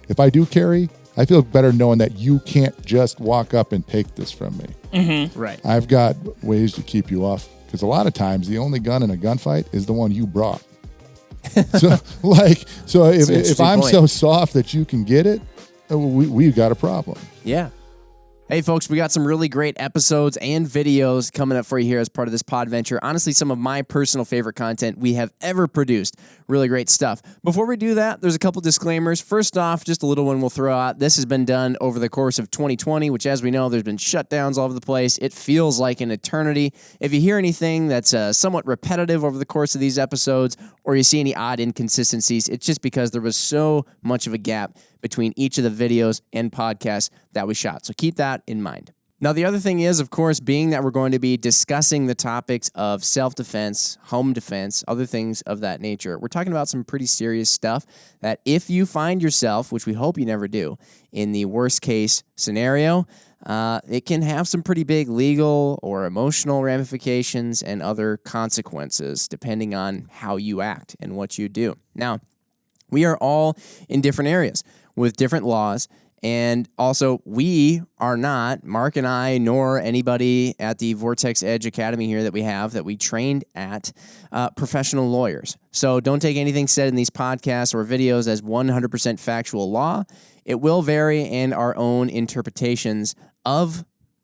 if I do carry, I feel better knowing that you can't just walk up and take this from me. Mm-hmm. Right. I've got ways to keep you off, because a lot of times the only gun in a gunfight is the one you brought. So if I'm so soft that you can get it, we've got a problem. Yeah. Hey, folks, we got some really great episodes and videos coming up for you here as part of this podventure. Honestly, some of my personal favorite content we have ever produced. Really great stuff. Before we do that, there's a couple disclaimers. First off, just a little one we'll throw out. This has been done over the course of 2020, which, as we know, there's been shutdowns all over the place. It feels like an eternity. If you hear anything that's somewhat repetitive over the course of these episodes, or you see any odd inconsistencies, it's just because there was so much of a gap between each of the videos and podcasts that we shot. So keep that in mind. Now, the other thing is, of course, being that we're going to be discussing the topics of self-defense, home defense, other things of that nature, we're talking about some pretty serious stuff that if you find yourself, which we hope you never do, in the worst case scenario, it can have some pretty big legal or emotional ramifications and other consequences depending on how you act and what you do. Now, we are all in different areas with different laws. And also, we are not, Mark and I, nor anybody at the Vortex EDGE Academy here that we trained at, professional lawyers. So don't take anything said in these podcasts or videos as 100% factual law. It will vary, and our own interpretations of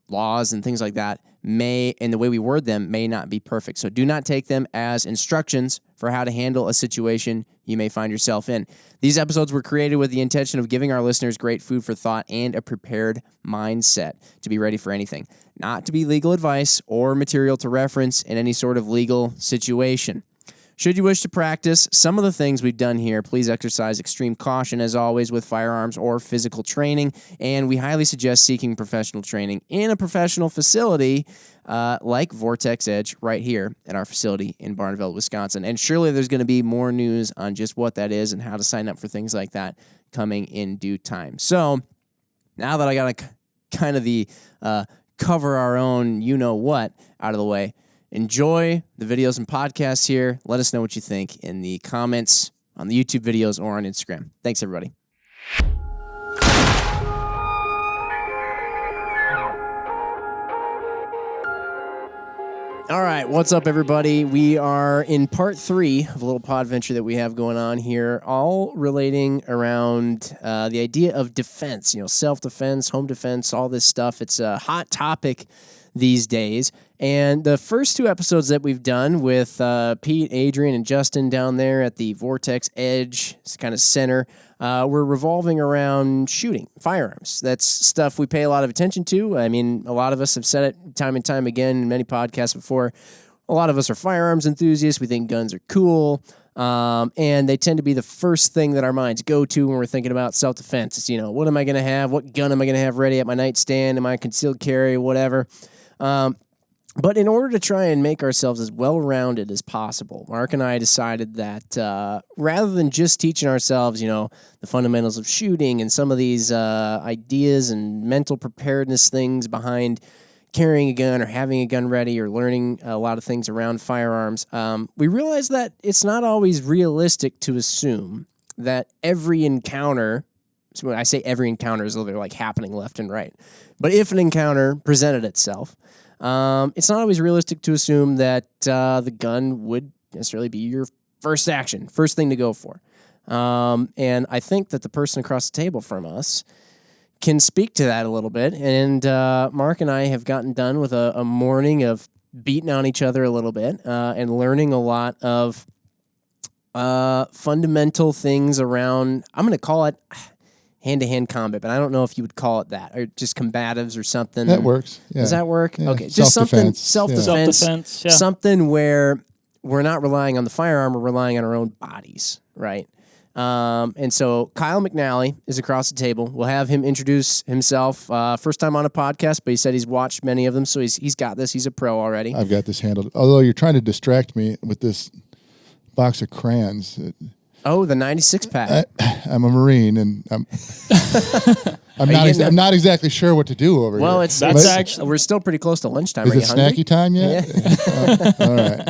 laws and things like that and the way we word them may not be perfect. So do not take them as instructions for how to handle a situation you may find yourself in. These episodes were created with the intention of giving our listeners great food for thought and a prepared mindset to be ready for anything, not to be legal advice or material to reference in any sort of legal situation. Should you wish to practice some of the things we've done here, please exercise extreme caution, as always, with firearms or physical training, and we highly suggest seeking professional training in a professional facility like Vortex EDGE right here at our facility in Barneveld, Wisconsin. And surely there's going to be more news on just what that is and how to sign up for things like that coming in due time. So now that I got kind of the cover our own you-know-what out of the way, enjoy the videos and podcasts here. Let us know what you think in the comments on the YouTube videos or on Instagram. Thanks, everybody. All right, what's up, everybody? We are in part 3 of a little podventure that we have going on here, all relating around the idea of defense, self-defense, home defense, all this stuff. It's a hot topic these days. And the first 2 episodes that we've done with Pete, Adrian, and Justin down there at the Vortex EDGE kind of center, we're revolving around shooting, firearms. That's stuff we pay a lot of attention to. I mean, a lot of us have said it time and time again in many podcasts before. A lot of us are firearms enthusiasts. We think guns are cool. And they tend to be the first thing that our minds go to when we're thinking about self-defense. It's, what am I going to have? What gun am I going to have ready at my nightstand? Am I concealed carry? Whatever. But in order to try and make ourselves as well-rounded as possible, Mark and I decided that rather than just teaching ourselves, the fundamentals of shooting and some of these ideas and mental preparedness things behind carrying a gun or having a gun ready or learning a lot of things around firearms, we realized that it's not always realistic to assume that every encounter, so when I say every encounter is literally like happening left and right, but if an encounter presented itself, it's not always realistic to assume that the gun would necessarily be your first action, first thing to go for. And I think that the person across the table from us can speak to that a little bit. And Mark and I have gotten done with a morning of beating on each other a little bit and learning a lot of fundamental things around, I'm going to call it hand-to-hand combat, but I don't know if you would call it that, or just combatives or something. That works. Yeah. Does that work? Yeah. Okay, just something Self-defense, yeah. Something where we're not relying on the firearm, we're relying on our own bodies, right? And so Kyle McNally is across the table. We'll have him introduce himself. First time on a podcast, but he said he's watched many of them, so he's got this. He's a pro already. I've got this handled. Although you're trying to distract me with this box of crayons. Oh, the 96 pack. I'm a Marine, and I'm not exactly sure what to do over here. Well, that's actually we're still pretty close to lunchtime. Is it snacky time yet? Yeah. All right.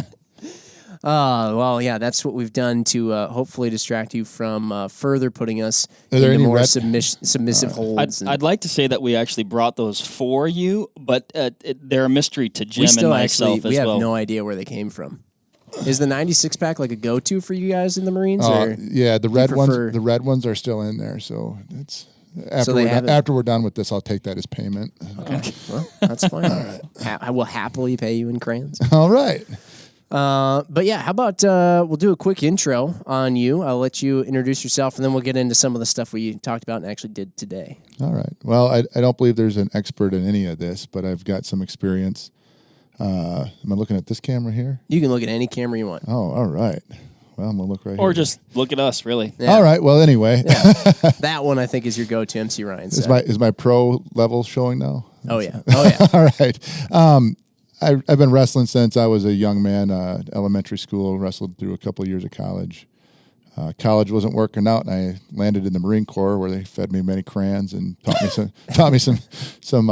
Well, yeah, that's what we've done to hopefully distract you from further putting us there into any more red- submissive holds. I'd like to say that we actually brought those for you, but they're a mystery to Jim and myself we as well. have no idea where they came from. Is the 96 pack like a go-to for you guys in the Marines? Yeah, the red ones. The red ones are still in there, so it's after we're done with this, I'll take that as payment. Okay, well, that's fine. All right, I will happily pay you in crayons. All right. But yeah, how about we'll do a quick intro on you. I'll let you introduce yourself, and then we'll get into some of the stuff we talked about and actually did today. All right. Well, I don't believe there's an expert in any of this, but I've got some experience. Am I looking at this camera here? You can look at any camera you want. Oh, all right. Well, I'm going to look right here. Or just look at us, really. Yeah. All right. Well, anyway. Yeah. That one, I think, is your go-to, MC Ryan. Is my pro level showing now? Oh, yeah. Oh, yeah. All right. I've been wrestling since I was a young man, elementary school, wrestled through a couple of years of college. College wasn't working out, and I landed in the Marine Corps, where they fed me many crayons and taught me some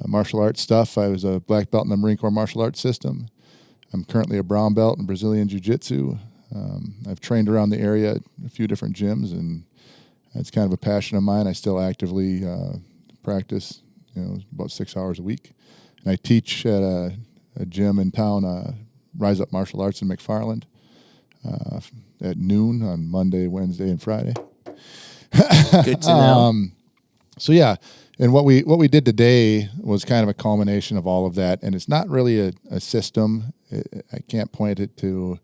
martial arts stuff. I was a black belt in the Marine Corps martial arts system. I'm currently a brown belt in Brazilian Jiu-Jitsu. I've trained around the area at a few different gyms, and it's kind of a passion of mine. I still actively practice, about 6 hours a week. And I teach at a gym in town, Rise Up Martial Arts in McFarland, at noon on Monday, Wednesday, and Friday. Good to know. So yeah, and what we did today was kind of a culmination of all of that, and it's not really a system. I can't point it to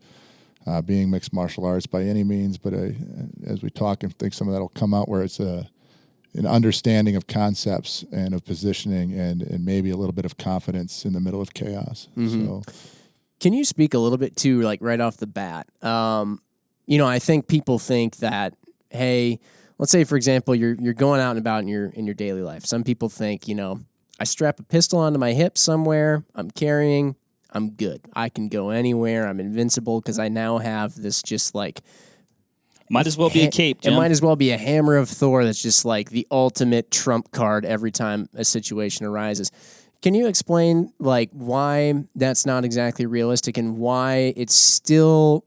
being mixed martial arts by any means, but as we talk, I think some of that will come out where it's an understanding of concepts and of positioning and maybe a little bit of confidence in the middle of chaos. Mm-hmm. So, can you speak a little bit to, like, right off the bat? I think people think that, hey, let's say, for example, you're going out and about in your daily life. Some people think, I strap a pistol onto my hip somewhere, I'm carrying, I'm good. I can go anywhere, I'm invincible because I now have this just like... Might as well be a cape, Jim. It might as well be a hammer of Thor that's just like the ultimate trump card every time a situation arises. Can you explain like why that's not exactly realistic and why it's still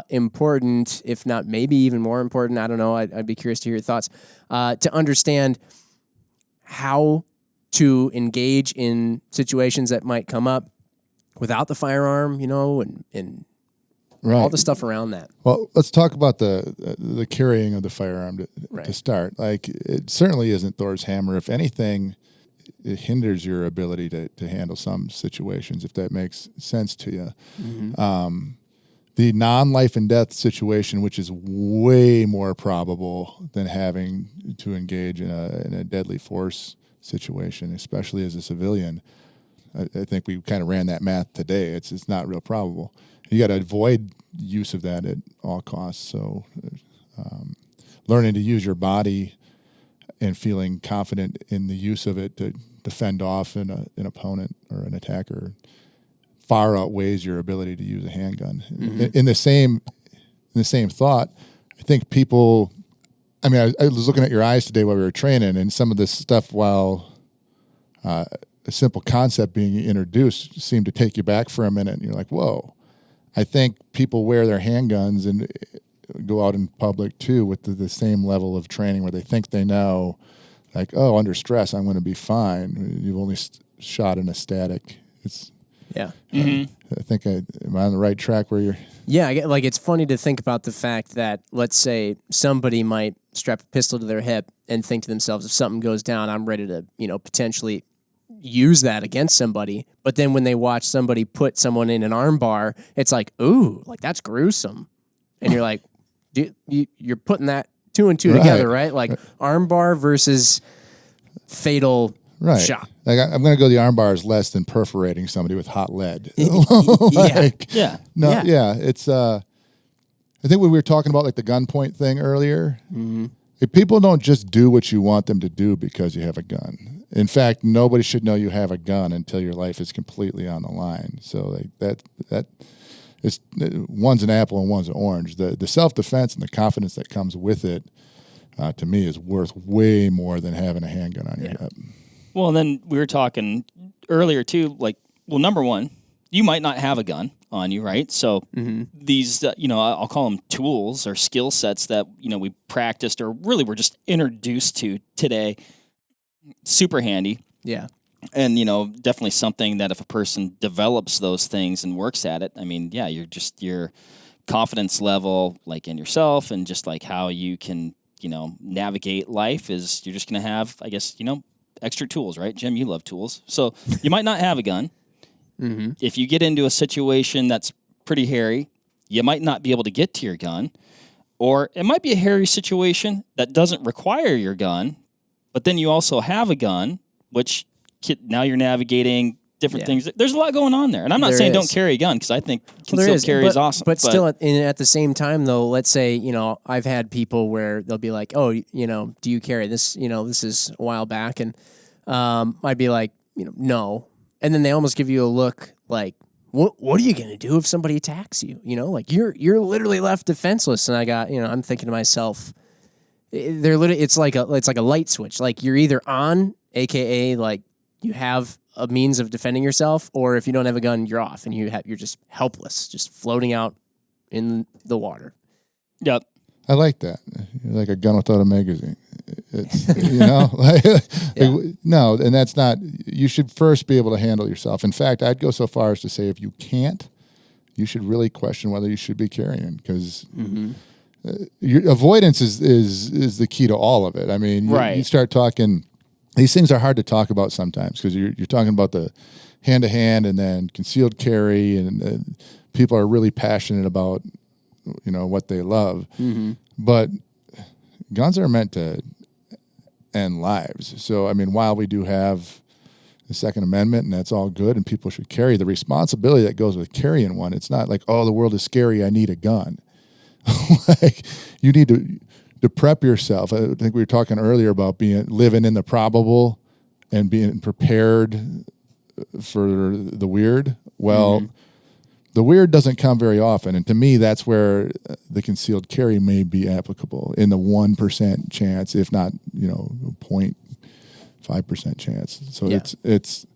important, if not maybe even more important? I don't know. I'd be curious to hear your thoughts to understand how to engage in situations that might come up without the firearm, and right. all the stuff around that. Well, let's talk about the carrying of the firearm to start. Like, it certainly isn't Thor's hammer. If anything, it hinders your ability to handle some situations, if that makes sense to you. Mm-hmm. The non-life and death situation, which is way more probable than having to engage in a deadly force situation, especially as a civilian. I think we kind of ran that math today. It's not real probable. You got to avoid use of that at all costs. So learning to use your body and feeling confident in the use of it to defend off an opponent or an attacker far outweighs your ability to use a handgun. Mm-hmm. In the same thought, I think people, I was looking at your eyes today while we were training, and some of this stuff, while a simple concept being introduced, seemed to take you back for a minute, and you're like, whoa. I think people wear their handguns and go out in public too with the same level of training where they think they know, like, oh, under stress, I'm going to be fine. You've only shot in a static. It's yeah. I think am I on the right track where you're? Yeah, it's funny to think about the fact that, let's say, somebody might strap a pistol to their hip and think to themselves, if something goes down, I'm ready to, potentially use that against somebody. But then when they watch somebody put someone in an arm bar, it's like, ooh, like that's gruesome. And you're like, you're putting that two and two together, right? Like arm bar versus fatal shot. Like I'm going to go the arm bar is less than perforating somebody with hot lead. It's I think when we were talking about like the gunpoint thing earlier, if people don't just do what you want them to do because you have a gun. In fact, nobody should know you have a gun until your life is completely on the line. So like that is, one's an apple and one's an orange. The self-defense and the confidence that comes with it, to me, is worth way more than having a handgun on your hip. Well, and then we were talking earlier too, like, well, number one, you might not have a gun on you, right? So these, I'll call them tools or skill sets that, we practiced or really were just introduced to today. Super handy. Yeah. And, definitely something that if a person develops those things and works at it, I mean, yeah, your confidence level, like in yourself and just like how you can, navigate life is you're just going to have, I guess, extra tools, right? Jim, you love tools. So you might not have a gun. If you get into a situation that's pretty hairy, you might not be able to get to your gun. Or it might be a hairy situation that doesn't require your gun, but then you also have a gun, which now you're navigating different things. There's a lot going on there. And I'm not saying don't carry a gun, because I think concealed carry is awesome. But still, at the same time, though, let's say, I've had people where they'll be like, oh, do you carry this? This is a while back. And I'd be like, no. And then they almost give you a look like, what are you going to do if somebody attacks you? Like you're literally left defenseless. And I got, I'm thinking to myself, it's like a light switch. Like you're either on, AKA like you have a means of defending yourself, or if you don't have a gun, you're off and you're just helpless, just floating out in the water. Yep. I like that. Like a gun without a magazine. It's, no, and that's not, you should first be able to handle yourself. In fact, I'd go so far as to say if you can't, you should really question whether you should be carrying, because your avoidance is the key to all of it. I mean, you start talking, these things are hard to talk about sometimes, because you're talking about the hand-to-hand and then concealed carry, and people are really passionate about what they love. But guns are meant to end lives. So, I mean, while we do have the Second Amendment, and that's all good, and people should carry, the responsibility that goes with carrying one, it's not like, oh, the world is scary, I need a gun. Like, you need to prep yourself. I think we were talking earlier about living in the probable and being prepared for the weird. Well, the weird doesn't come very often, and to me, that's where the concealed carry may be applicable, in the 1% chance, if not 0.5% chance. So it's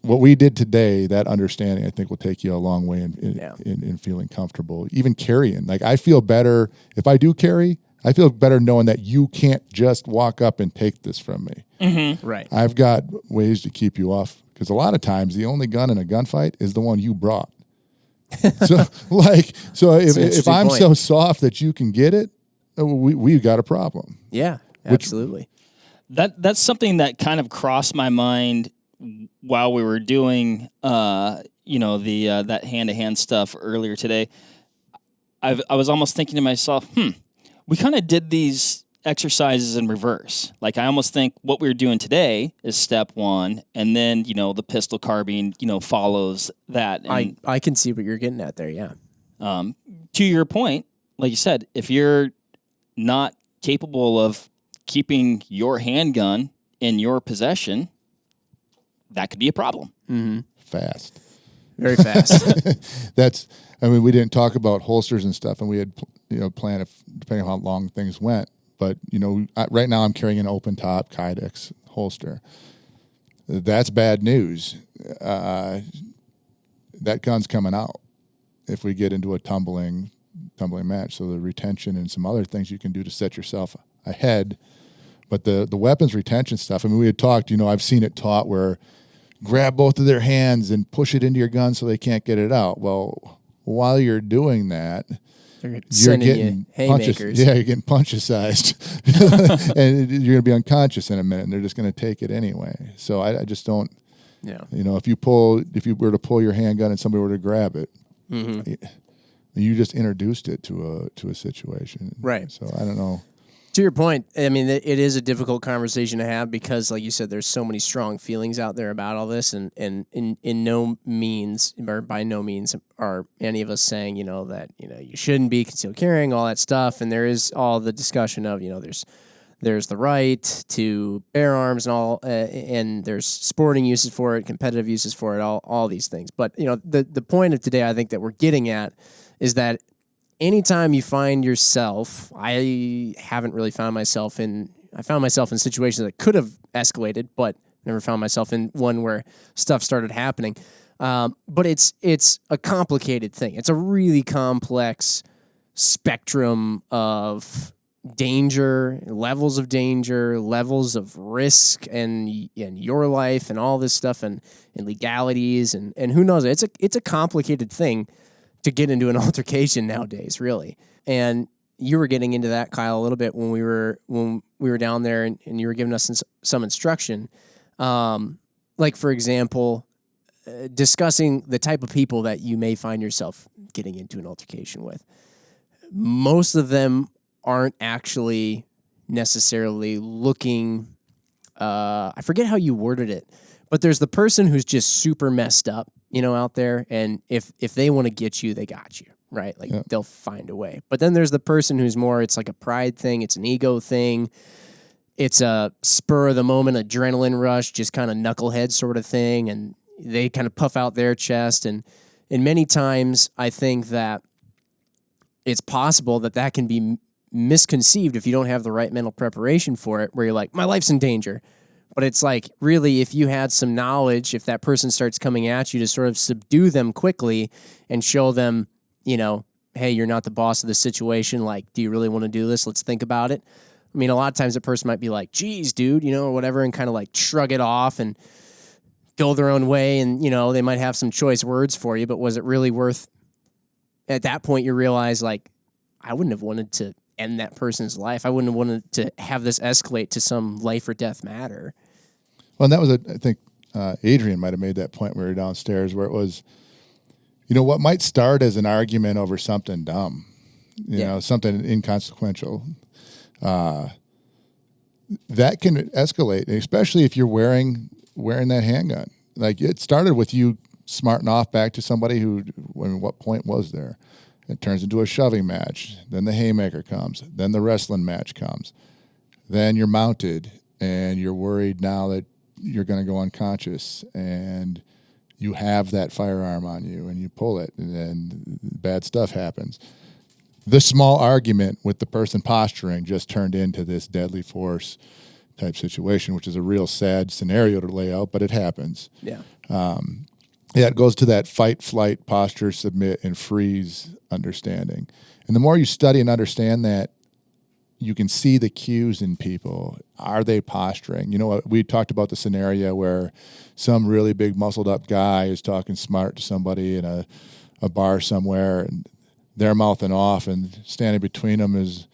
what we did today. That understanding, I think, will take you a long way in feeling comfortable, even carrying. Like, I feel better if I do carry. I feel better knowing that you can't just walk up and take this from me. Right. I've got ways to keep you off. Because a lot of times the only gun in a gunfight is the one you brought. So if I'm so soft that you can get it, we got a problem. Yeah, absolutely. That's something that kind of crossed my mind while we were doing that hand-to-hand stuff earlier today. I was almost thinking to myself, we kind of did these exercises in reverse. Like, I almost think what we're doing today is step one, and then the pistol carbine follows that. And I can see what you're getting at there. Yeah. To your point, like you said, if you're not capable of keeping your handgun in your possession, that could be a problem. Fast. Very fast. We didn't talk about holsters and stuff, and we had planned, if depending on how long things went. But, right now I'm carrying an open top Kydex holster. That's bad news. That gun's coming out if we get into a tumbling match. So the retention and some other things you can do to set yourself ahead. But the weapons retention stuff, we had talked, I've seen it taught where grab both of their hands and push it into your gun so they can't get it out. Well, while you're doing that, you're getting haymakers. You're getting punchicized, and you're going to be unconscious in a minute, and they're just going to take it anyway. So I just don't. Yeah. If you were to pull your handgun and somebody were to grab it, you just introduced it to a situation. Right. So I don't know. To your point, it is a difficult conversation to have, because, like you said, there's so many strong feelings out there about all this, and in no means, or by no means, are any of us saying, that, you shouldn't be concealed carrying, all that stuff. And there is all the discussion of, there's the right to bear arms and all, and there's sporting uses for it, competitive uses for it, all these things. But, the point of today, I think, that we're getting at is that anytime you find yourself, I haven't really found myself in situations that could have escalated, but Never found myself in one where stuff started happening. But it's a complicated thing. It's a really complex spectrum of danger, levels of risk and your life and all this stuff and legalities and who knows. It's a complicated thing to get into an altercation nowadays, really. And you were getting into that, Kyle, a little bit when we were down there and you were giving us some instruction. Like, for example, discussing the type of people that you may find yourself getting into an altercation with. Most of them aren't actually necessarily looking, I forget how you worded it, but there's the person who's just super messed up, out there. And if they want to get you, they got you, right? Like they'll find a way. But then there's the person who's more, it's like a pride thing. It's an ego thing. It's a spur of the moment, adrenaline rush, just kind of knucklehead sort of thing. And they kind of puff out their chest. And many times I think that it's possible that can be misconceived if you don't have the right mental preparation for it, where you're like, my life's in danger. But it's like, really, if you had some knowledge, if that person starts coming at you, to sort of subdue them quickly and show them, hey, you're not the boss of the situation. Like, do you really want to do this? Let's think about it. I mean, a lot of times a person might be like, geez, dude, or whatever, and kind of like shrug it off and go their own way. And, they might have some choice words for you, but was it really worth? At that point, you realize, like, I wouldn't have wanted to end that person's life. I wouldn't have wanted to have this escalate to some life or death matter. Well, and that was, I think, Adrian might have made that point when we were downstairs, where it was, what might start as an argument over something dumb, something inconsequential, that can escalate, especially if you're wearing that handgun. Like, it started with you smarting off back to somebody who, what point was there? It turns into a shoving match. Then the haymaker comes. Then the wrestling match comes. Then you're mounted, and you're worried now that you're going to go unconscious, and you have that firearm on you, and you pull it, and then bad stuff happens. The small argument with the person posturing just turned into this deadly force type situation, which is a real sad scenario to lay out, but it happens. Yeah. It goes to that fight, flight, posture, submit, and freeze understanding. And the more you study and understand that, you can see the cues in people. Are they posturing? We talked about the scenario where some really big muscled up guy is talking smart to somebody in a bar somewhere, and they're mouthing off, and standing between them is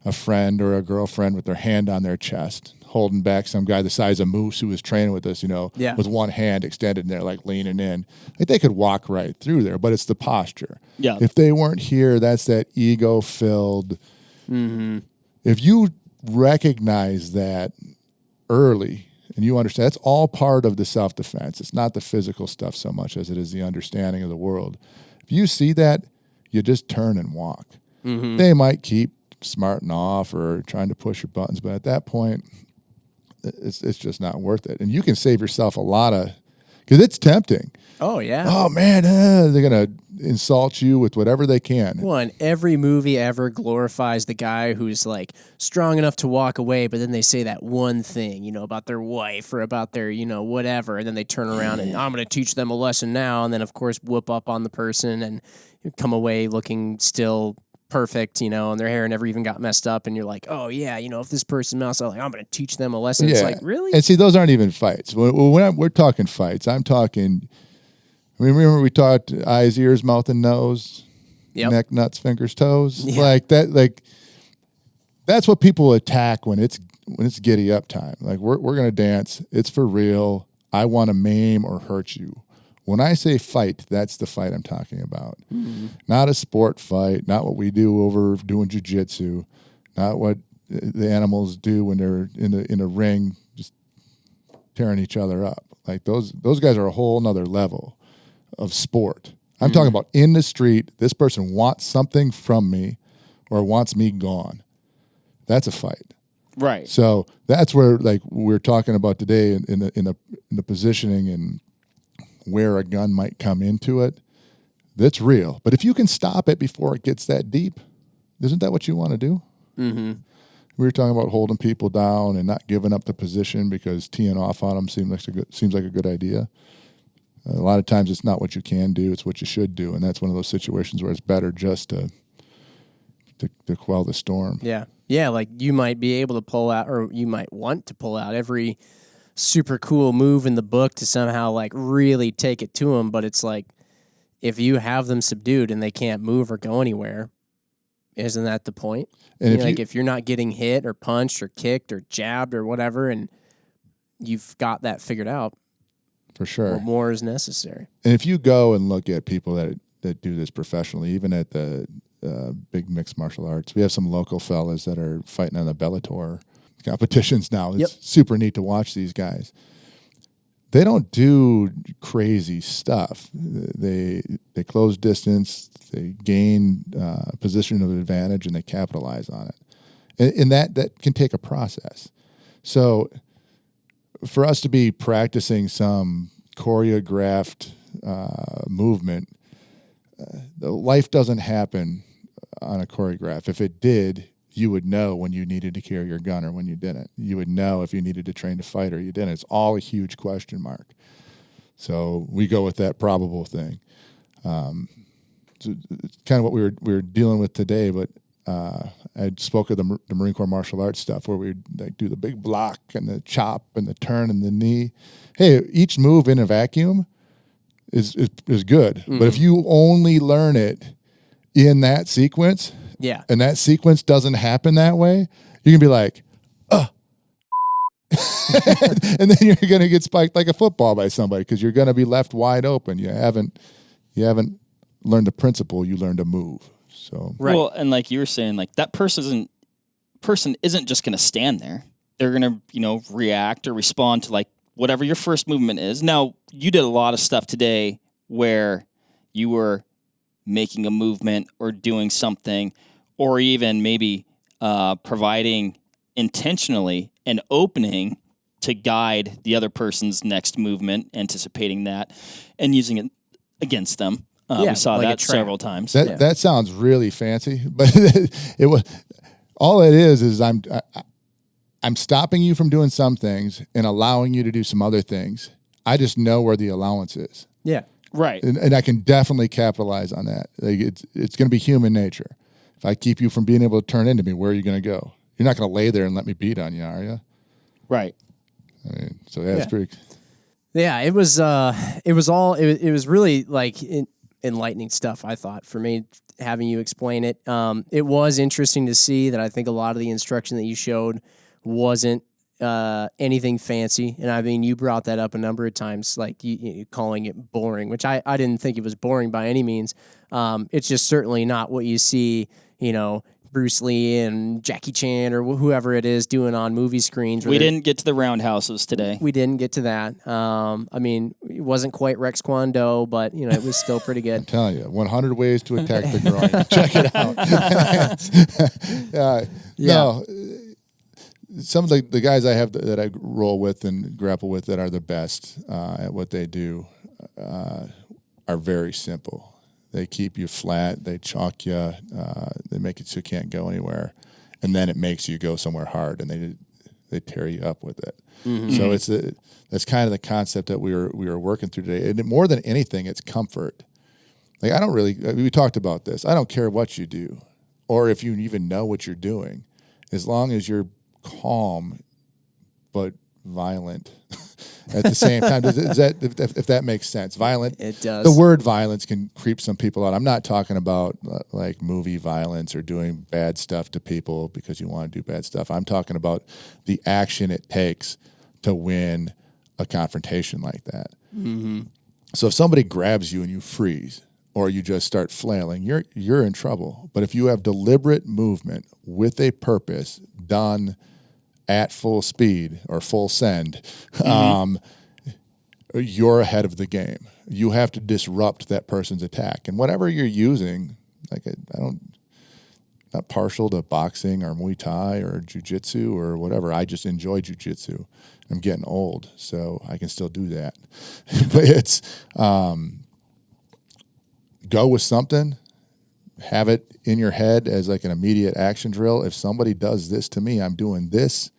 a friend or a girlfriend with their hand on their chest, holding back some guy the size of Moose who was training with us, with one hand extended, and they're like leaning in. Like, they could walk right through there, but it's the posture. Yeah. If they weren't here, that's that ego-filled. Mm-hmm. If you recognize that early and you understand, that's all part of the self-defense. It's not the physical stuff so much as it is the understanding of the world. If you see that, you just turn and walk. Mm-hmm. They might keep smarting off or trying to push your buttons, but at that point, it's just not worth it. And you can save yourself a lot of, because it's tempting. Oh, yeah. Oh, man, they're going to insult you with whatever they can. Well, and every movie ever glorifies the guy who's like strong enough to walk away, but then they say that one thing, about their wife or about their, whatever, and then they turn around and I'm going to teach them a lesson now, and then, of course, whoop up on the person and come away looking still perfect, and their hair never even got messed up, and you're like, oh, yeah, if this person mouse out, like, I'm going to teach them a lesson. Yeah. It's like, really? And see, those aren't even fights. When we're talking fights, I'm talking... remember we talked eyes, ears, mouth, and nose, neck, nuts, fingers, toes, like that. Like, that's what people attack when it's giddy up time. Like, we're gonna dance. It's for real. I want to maim or hurt you. When I say fight, that's the fight I'm talking about. Mm-hmm. Not a sport fight. Not what we do over doing jiu-jitsu. Not what the animals do when they're in a ring, just tearing each other up. Like, those guys are a whole nother level of sport. I'm talking about in the street, this person wants something from me or wants me gone. That's a fight. Right. So that's where, like, we're talking about today in the positioning and where a gun might come into it. That's real. But if you can stop it before it gets that deep, isn't that what you want to do? Mm-hmm. We were talking about holding people down and not giving up the position because teeing off on them seems like a good idea. A lot of times it's not what you can do, it's what you should do. And that's one of those situations where it's better just to quell the storm. Yeah. Yeah, like you might be able to pull out, or you might want to pull out every super cool move in the book to somehow like really take it to them. But it's like, if you have them subdued and they can't move or go anywhere, isn't that the point? And if you're not getting hit or punched or kicked or jabbed or whatever, and you've got that figured out, for sure, what more is necessary? And if you go and look at people that do this professionally, even at the big mixed martial arts, we have some local fellas that are fighting on the Bellator competitions now. It's super neat to watch these guys. They don't do crazy stuff. They close distance, they gain position of advantage, and they capitalize on it. And that can take a process. So for us to be practicing some choreographed movement, life doesn't happen on a choreograph. If it did, you would know when you needed to carry your gun or when you didn't. You would know if you needed to train to fight or you didn't. It's all a huge question mark. So we go with that probable thing. So it's kind of what we were dealing with today, but I spoke of the Marine Corps martial arts stuff where we like do the big block and the chop and the turn and the knee. Hey, each move in a vacuum is good. Mm-hmm. But if you only learn it in that sequence, and that sequence doesn't happen that way, you can be like, and then you're going to get spiked like a football by somebody because you're going to be left wide open. You haven't learned the principle, you learned to move. So Well, and like you were saying, like that person isn't just going to stand there. They're going to, react or respond to like whatever your first movement is. Now, you did a lot of stuff today where you were making a movement or doing something, or even maybe providing intentionally an opening to guide the other person's next movement, anticipating that and using it against them. We saw like that several times. That sounds really fancy, but it was all it is I'm stopping you from doing some things and allowing you to do some other things. I just know where the allowance is. Yeah. Right. And I can definitely capitalize on that. Like it's going to be human nature. If I keep you from being able to turn into me, where are you going to go? You're not going to lay there and let me beat on you, are you? Right. I mean, so it's pretty. Yeah, it was really like enlightening stuff, I thought, for me, having you explain it. It was interesting to see that I think a lot of the instruction that you showed wasn't anything fancy. And I mean, you brought that up a number of times, like you calling it boring, which I didn't think it was boring by any means. It's just certainly not what you see, Bruce Lee and Jackie Chan or whoever it is doing on movie screens. We didn't get to the roundhouses today. We didn't get to that. I mean, it wasn't quite Rex Kwon Do, but, it was still pretty good. I'm telling you, 100 ways to attack the groin. Check it out. No, some of the guys I have that I roll with and grapple with that are the best at what they do are very simple. They keep you flat. They chalk you. They make it so you can't go anywhere, and then it makes you go somewhere hard, and they tear you up with it. Mm-hmm. So that's kind of the concept that we were working through today. And more than anything, it's comfort. Like we talked about this. I don't care what you do, or if you even know what you're doing, as long as you're calm, but violent at the same time. If that makes sense? Violent. It does. The word violence can creep some people out. I'm not talking about like movie violence or doing bad stuff to people because you want to do bad stuff. I'm talking about the action it takes to win a confrontation like that. Mm-hmm. So if somebody grabs you and you freeze or you just start flailing, you're in trouble. But if you have deliberate movement with a purpose done at full speed or full send, you're ahead of the game. You have to disrupt that person's attack. And whatever you're using, like not partial to boxing or Muay Thai or jiu-jitsu or whatever. I just enjoy jiu-jitsu. I'm getting old, so I can still do that. But it's go with something, have it in your head as like an immediate action drill. If somebody does this to me, I'm doing this.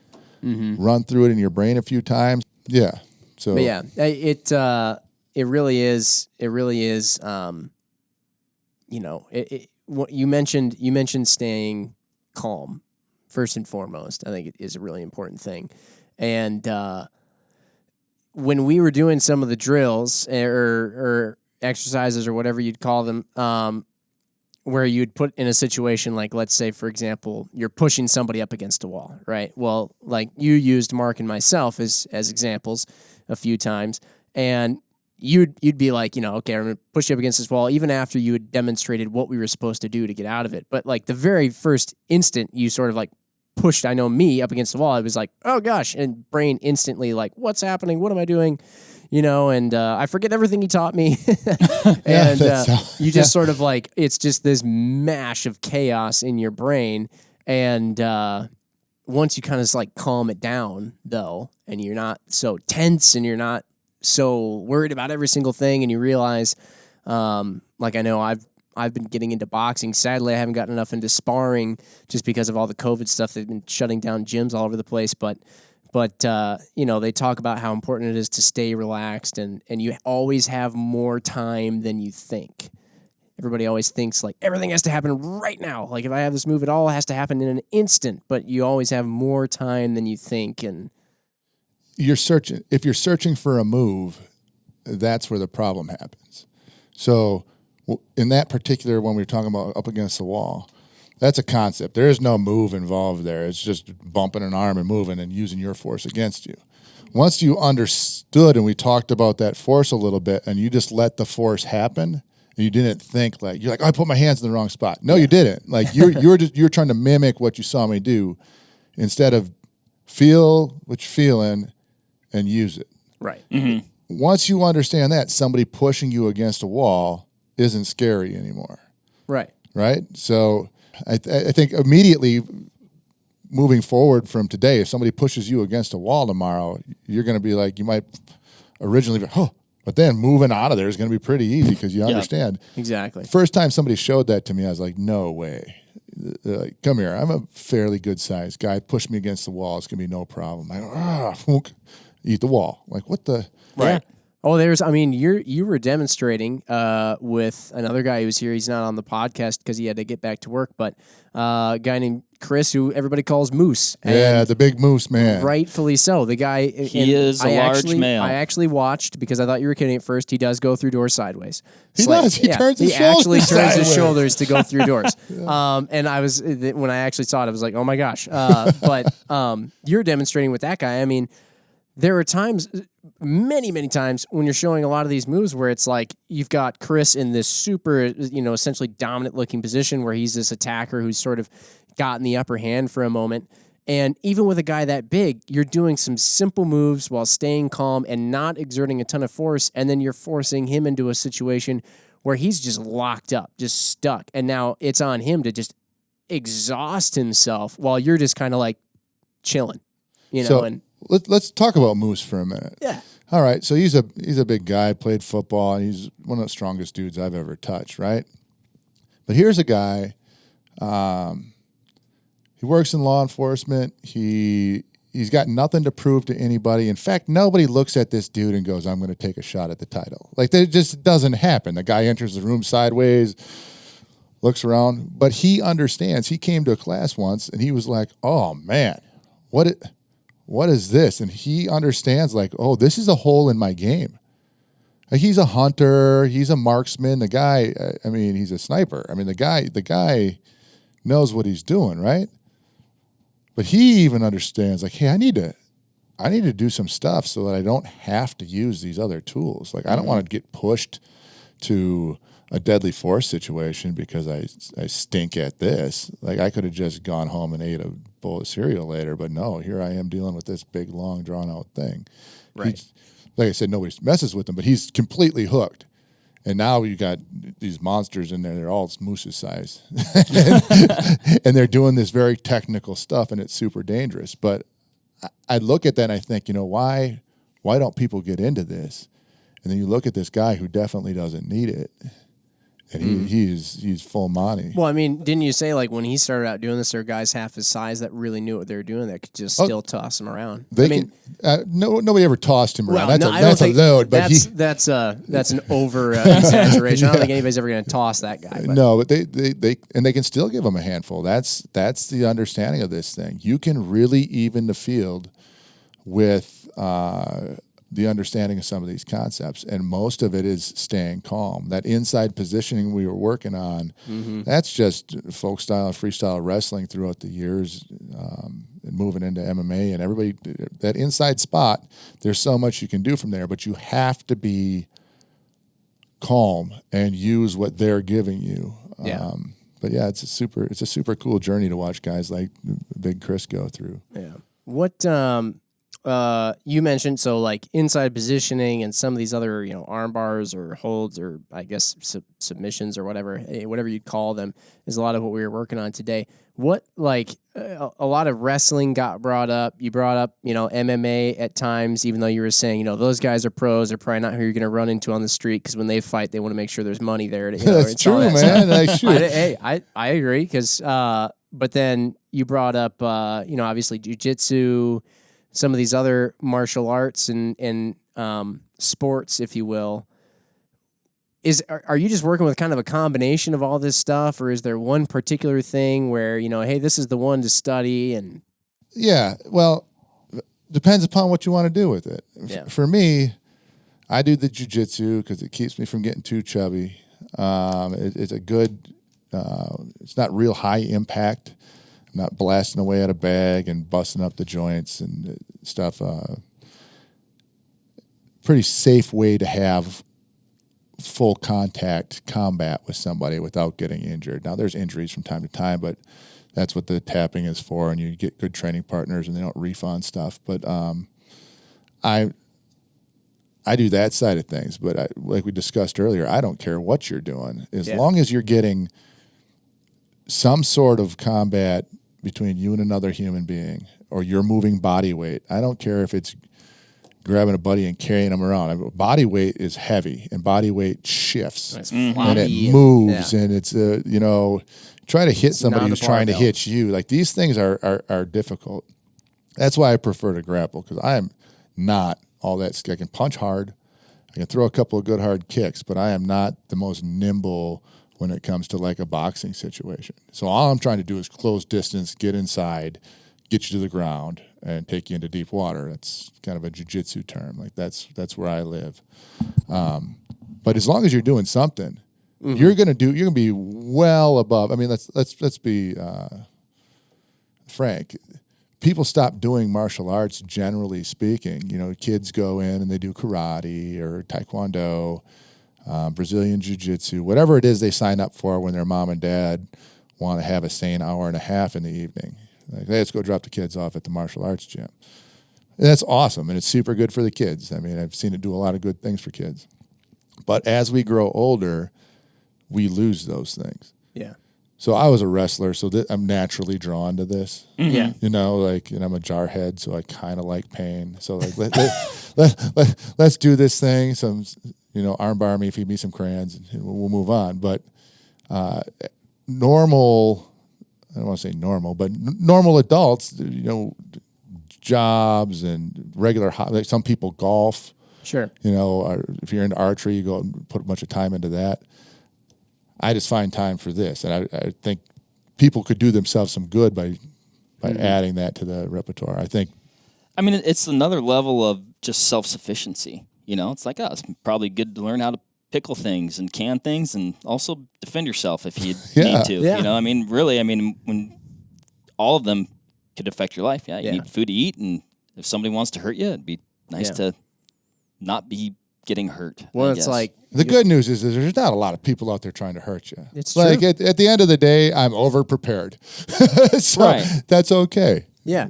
Run through it in your brain a few times. Yeah. So but yeah, it really is. It really is. What you mentioned staying calm first and foremost. I think it is a really important thing. And when we were doing some of the drills or exercises or whatever you'd call them, where you'd put in a situation like, let's say, for example, you're pushing somebody up against a wall, right? Well, like you used Mark and myself as examples a few times, and you'd be like, okay, I'm going to push you up against this wall, even after you had demonstrated what we were supposed to do to get out of it. But like the very first instant you sort of like pushed, me up against the wall, I was like, oh gosh, and brain instantly like, what's happening? What am I doing? And I forget everything he taught me. And you just sort of like, it's just this mash of chaos in your brain. And once you kind of like calm it down, though, and you're not so tense and you're not so worried about every single thing, and you realize, like I know I've been getting into boxing. Sadly, I haven't gotten enough into sparring just because of all the COVID stuff. They've been shutting down gyms all over the place, but they talk about how important it is to stay relaxed, and you always have more time than you think. Everybody always thinks like everything has to happen right now. Like if I have this move, it all has to happen in an instant, but you always have more time than you think. And if you're searching for a move, that's where the problem happens. So in that particular, when we were talking about up against the wall, that's a concept. There is no move involved there. It's just bumping an arm and moving and using your force against you. Once you understood, and we talked about that force a little bit, and you just let the force happen, and you didn't think like, you're like, oh, I put my hands in the wrong spot. No, you didn't. Like you're trying to mimic what you saw me do instead of feel what you're feeling and use it. Right. Mm-hmm. Once you understand that, somebody pushing you against a wall isn't scary anymore. Right. Right? So I think immediately moving forward from today, if somebody pushes you against a wall tomorrow, you're going to be like, you might originally be, but then moving out of there is going to be pretty easy because you understand. Exactly. First time somebody showed that to me, I was like, no way. Like, come here. I'm a fairly good sized guy. Push me against the wall. It's going to be no problem. I go, eat the wall. Like, what the? Right. Yeah. Oh, you were demonstrating with another guy who was here. He's not on the podcast because he had to get back to work, but a guy named Chris, who everybody calls Moose. Yeah, the big Moose man. Rightfully so. The guy... He is a large male. I actually watched, because I thought you were kidding at first, he does go through doors sideways. He does. He turns his shoulders actually turns sideways. His shoulders to go through doors. And when I actually saw it, I was like, oh my gosh. But you're demonstrating with that guy. I mean, there are times... many, many times when you're showing a lot of these moves where it's like you've got Chris in this super, essentially dominant looking position where he's this attacker who's sort of gotten the upper hand for a moment. And even with a guy that big, you're doing some simple moves while staying calm and not exerting a ton of force. And then you're forcing him into a situation where he's just locked up, just stuck. And now it's on him to just exhaust himself while you're just kind of like chilling, and let's talk about Moose for a minute. Yeah. All right. So he's a big guy, played football, and he's one of the strongest dudes I've ever touched, right? But here's a guy, he works in law enforcement. He's got nothing to prove to anybody. In fact, nobody looks at this dude and goes, I'm going to take a shot at the title. Like, that just doesn't happen. The guy enters the room sideways, looks around, but he understands. He came to a class once, and he was like, oh, man, what is this? And he understands, like, oh, this is a hole in my game. Like, he's a hunter. He's a marksman. The guy, he's a sniper. The guy knows what he's doing, right? But he even understands, like, hey, I need to do some stuff so that I don't have to use these other tools. Like, I don't want to get pushed to a deadly force situation because I stink at this. Like, I could have just gone home and ate a bowl of cereal later, but no, here I am dealing with this big, long, drawn-out thing. Right. Like I said, nobody messes with him, but he's completely hooked. And now you got these monsters in there. They're all Moose's size. And they're doing this very technical stuff, and it's super dangerous. But I look at that and I think, why don't people get into this? And then you look at this guy who definitely doesn't need it. And he's full Monty. Well, I mean, didn't you say like when he started out doing this, there were guys half his size that really knew what they were doing that could just still toss him around? Nobody ever tossed him around. Well, That's a load. But that's an over exaggeration. I don't think anybody's ever going to toss that guy. But. No, but they can still give him a handful. That's the understanding of this thing. You can really even the field with the understanding of some of these concepts, and most of it is staying calm. That inside positioning we were working on, that's just folk style and freestyle wrestling throughout the years, and moving into MMA and everybody. That inside spot, there's so much you can do from there, but you have to be calm and use what they're giving you. Yeah. But yeah, it's a super cool journey to watch guys like Big Chris go through. Yeah. What you mentioned, so like inside positioning and some of these other, arm bars or holds or I guess submissions or whatever you'd call them is a lot of what we were working on today. What a lot of wrestling got brought up. You brought up, MMA at times, even though you were saying, those guys are pros. They're probably not who you're going to run into on the street because when they fight, they want to make sure there's money there. That's true, man. I agree because, but then you brought up, obviously jujitsu, some of these other martial arts and sports, if you will. Are you just working with kind of a combination of all this stuff, or is there one particular thing where, hey, this is the one to study? And yeah, well, depends upon what you want to do with it. Yeah. For me, I do the jiu-jitsu because it keeps me from getting too chubby. It's a good, it's not real high impact. I'm not blasting away at a bag and busting up the joints and stuff. Pretty safe way to have full contact combat with somebody without getting injured. Now, there's injuries from time to time, but that's what the tapping is for, and you get good training partners, and they don't refund stuff. But I do that side of things, but like we discussed earlier, I don't care what you're doing. As long as you're getting some sort of combat between you and another human being, or you're moving body weight. I don't care if it's grabbing a buddy and carrying them around. Body weight is heavy, and body weight shifts, and it moves, and it's try to hit somebody who's trying to hit you. Like, these things are difficult. That's why I prefer to grapple, because I am not all that. I can punch hard, I can throw a couple of good hard kicks, but I am not the most nimble when it comes to like a boxing situation. So all I'm trying to do is close distance, get inside, get you to the ground, and take you into deep water. That's kind of a jiu-jitsu term. Like, that's where I live. But as long as you're doing something, you're gonna be well above. I mean, let's be frank. People stop doing martial arts, generally speaking. Kids go in and they do karate or taekwondo, Brazilian jiu-jitsu, whatever it is they sign up for when their mom and dad want to have a sane hour and a half in the evening. Like, hey, let's go drop the kids off at the martial arts gym. And that's awesome, and it's super good for the kids. I mean, I've seen it do a lot of good things for kids. But as we grow older, we lose those things. Yeah. So I was a wrestler, so I'm naturally drawn to this. Yeah. And I'm a jarhead, so I kind of like pain. So like, let's do this thing. Some, armbar me, feed me some crayons, and we'll move on. But normal, I don't want to say normal, but normal adults, jobs and regular, like some people golf. Sure. If you're into archery, you go and put a bunch of time into that. I just find time for this, and I think people could do themselves some good by adding that to the repertoire. I think. I mean, it's another level of just self-sufficiency. It's like, it's probably good to learn how to pickle things and can things, and also defend yourself if you need to. Yeah. I mean, really, when all of them could affect your life. You need food to eat, and if somebody wants to hurt you, it'd be nice to not be getting hurt. Well, it's like the good news is there's not a lot of people out there trying to hurt you. It's like true. At the end of the day, I'm over prepared, so that's okay. Yeah.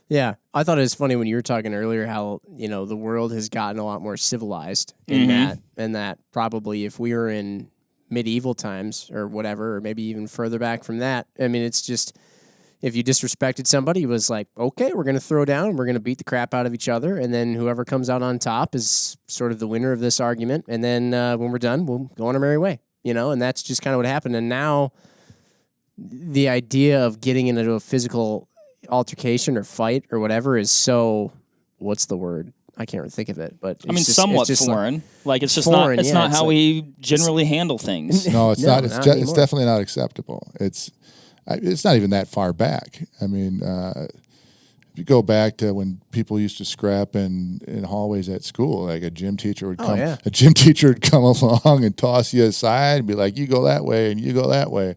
Yeah, I thought it was funny when you were talking earlier how, the world has gotten a lot more civilized in that probably if we were in medieval times or whatever, or maybe even further back from that, I mean, it's just, if you disrespected somebody, it was like, okay, we're going to throw down, we're going to beat the crap out of each other, and then whoever comes out on top is sort of the winner of this argument, and then when we're done, we'll go on our merry way. and that's just kind of what happened. And now the idea of getting into a physical altercation or fight or whatever is so, what's the word? I can't really think of it, but somewhat foreign. Like it's just foreign, not. It's not how we generally handle things. No, it's not. It's definitely not acceptable. It's not even that far back. I mean, if you go back to when people used to scrap in hallways at school, like a gym teacher would come. A gym teacher would come along and toss you aside and be like, "You go that way, and you go that way."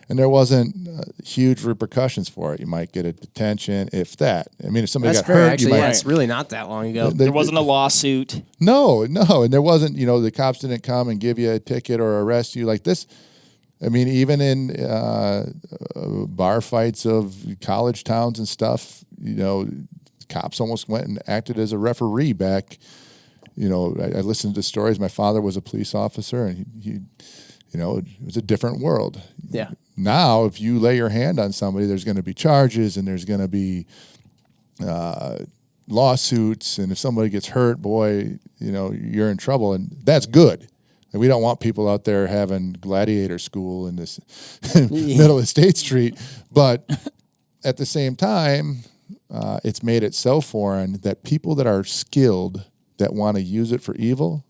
And there wasn't huge repercussions for it. You might get a detention, if that. I mean, if somebody got hurt, actually, it's really not that long ago. There wasn't a lawsuit. No, and there wasn't. The cops didn't come and give you a ticket or arrest you like this. I mean, even in bar fights of college towns and stuff, cops almost went and acted as a referee back. I listened to stories. My father was a police officer, and he it was a different world. Yeah. Now, if you lay your hand on somebody, there's going to be charges and there's going to be lawsuits. And if somebody gets hurt, boy, you're in trouble. And that's good. And we don't want people out there having gladiator school in this middle of State Street. But at the same time, it's made it so foreign that people that are skilled that want to use it for evil,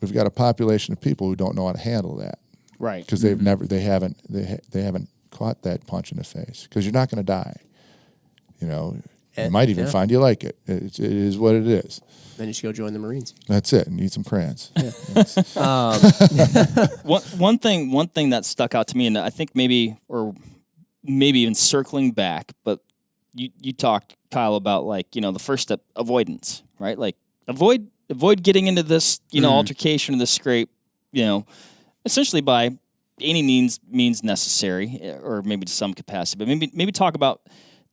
we've got a population of people who don't know how to handle that. Right. Because they haven't caught that punch in the face. Because you're not going to die. It might even find you like it. It is what it is. Then you should go join the Marines. That's it. And eat some crayons. Yeah. One thing that stuck out to me, and I think maybe even circling back, but you talked, Kyle, about the first step, avoidance, right? Like avoid getting into this, altercation or this scrape, essentially by any means necessary, or maybe to some capacity. But maybe talk about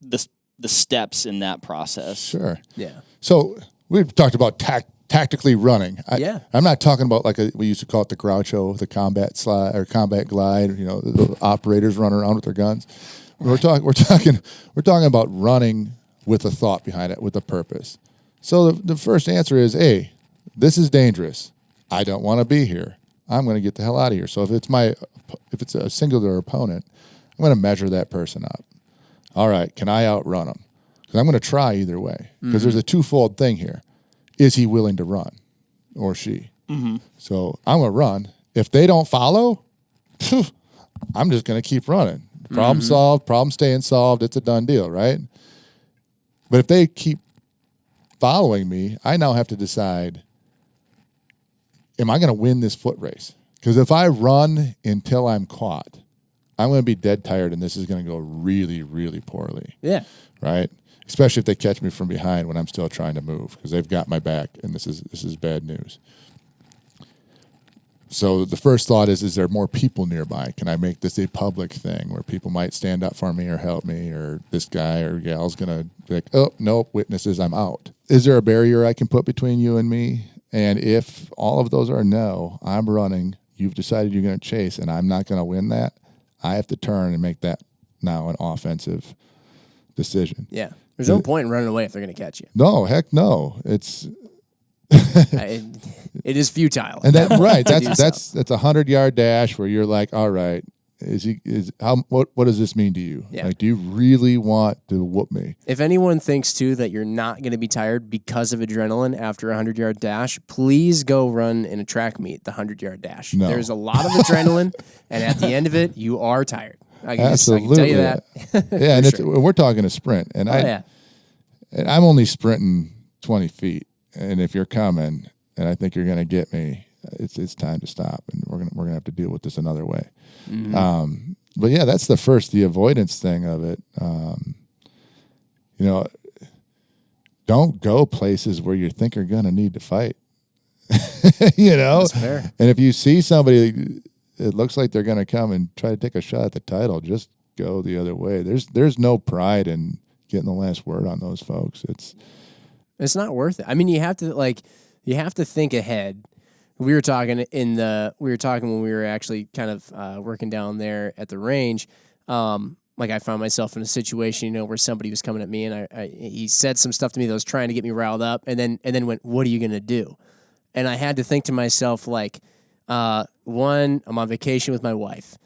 the steps in that process. Sure. Yeah. So we've talked about tactically running. I'm not talking about we used to call it the Groucho, the combat slide or combat glide. The operators run around with their guns. We're talking about running with a thought behind it, with a purpose. So the first answer is, hey, this is dangerous. I don't want to be here. I'm going to get the hell out of here. So if it's a singular opponent, I'm going to measure that person up. All right, can I outrun him? Because I'm going to try either way. Because there's a twofold thing here. Is he willing to run, or she? Mm-hmm. So I'm going to run. If they don't follow, I'm just going to keep running. Problem solved, problem staying solved. It's a done deal, right? But if they keep following me, I now have to decide, am I going to win this foot race? Because if I run until I'm caught, I'm going to be dead tired, and this is going to go really, really poorly. Yeah. Right? Especially if they catch me from behind when I'm still trying to move, because they've got my back, and this is bad news. So the first thought is there more people nearby? Can I make this a public thing where people might stand up for me or help me, or this guy or gal's going to be like, oh, nope, witnesses, I'm out. Is there a barrier I can put between you and me? And if all of those are no, I'm running, you've decided you're going to chase, and I'm not going to win that, I have to turn and make that now an offensive decision. Yeah. There's no point in running away if they're going to catch you. No, heck no. It is futile. And that's a 100-yard dash where you're like, all right, what does this mean to you? Yeah. Like, do you really want to whoop me? If anyone thinks too that you're not going to be tired because of adrenaline after a 100-yard dash, please go run in a track meet, the 100-yard dash. No. There's a lot of adrenaline, and at the end of it, you are tired. I can tell you that. Yeah, and we're talking a sprint, and and I'm only sprinting 20 feet, and if you're coming, and I think you're going to get me, it's time to stop, and we're gonna have to deal with this another way. Mm-hmm. But yeah, that's the avoidance thing of it. Don't go places where you think you're going to need to fight. That's fair. And if you see somebody, it looks like they're going to come and try to take a shot at the title, just go the other way. There's no pride in getting the last word on those folks. It's not worth it. I mean, you have to think ahead. We were talking when we were actually kind of working down there at the range. I found myself in a situation, where somebody was coming at me, and he said some stuff to me that was trying to get me riled up, and then went, "What are you gonna do?" And I had to think to myself, 1, I'm on vacation with my wife.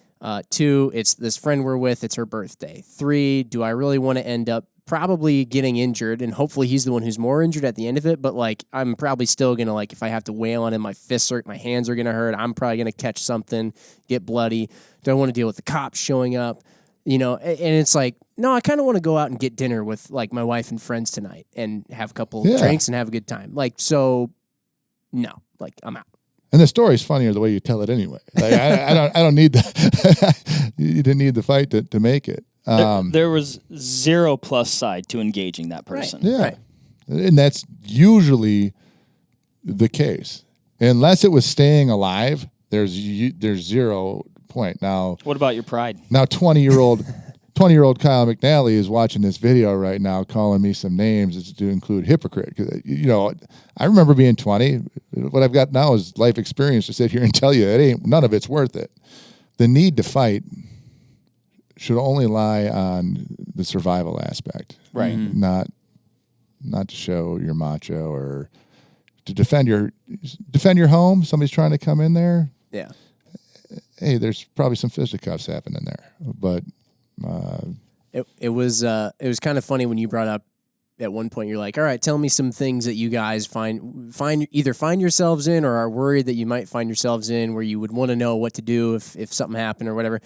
2, it's this friend we're with, it's her birthday. 3, do I really want to end up probably getting injured, and hopefully he's the one who's more injured at the end of it, but like I'm probably still gonna, like, if I have to wail on him, my fists are, my hands are gonna hurt, I'm probably gonna catch something, get bloody, don't want to deal with the cops showing up, you know, and it's like, no, I kind of want to go out and get dinner with like my wife and friends tonight and have a couple drinks and have a good time. Like, so no, like I'm out. And the story's funnier the way you tell it anyway. Like, I don't need the you didn't need the fight to make it. There was 0 plus side to engaging that person. Right. Yeah. Right. And that's usually the case. Unless it was staying alive, there's 0 point. Now, what about your pride? Now 20-year-old Kyle McNally is watching this video right now, calling me some names to include hypocrite. You know, I remember being 20. What I've got now is life experience to sit here and tell you none of it's worth it. The need to fight should only lie on the survival aspect, right? Not to show you're macho or to defend your home. Somebody's trying to come in there. Yeah. Hey, there's probably some fisticuffs happening there, but it was kind of funny when you brought up at one point. You're like, all right, tell me some things that you guys find yourselves in or are worried that you might find yourselves in, where you would want to know what to do if something happened or whatever.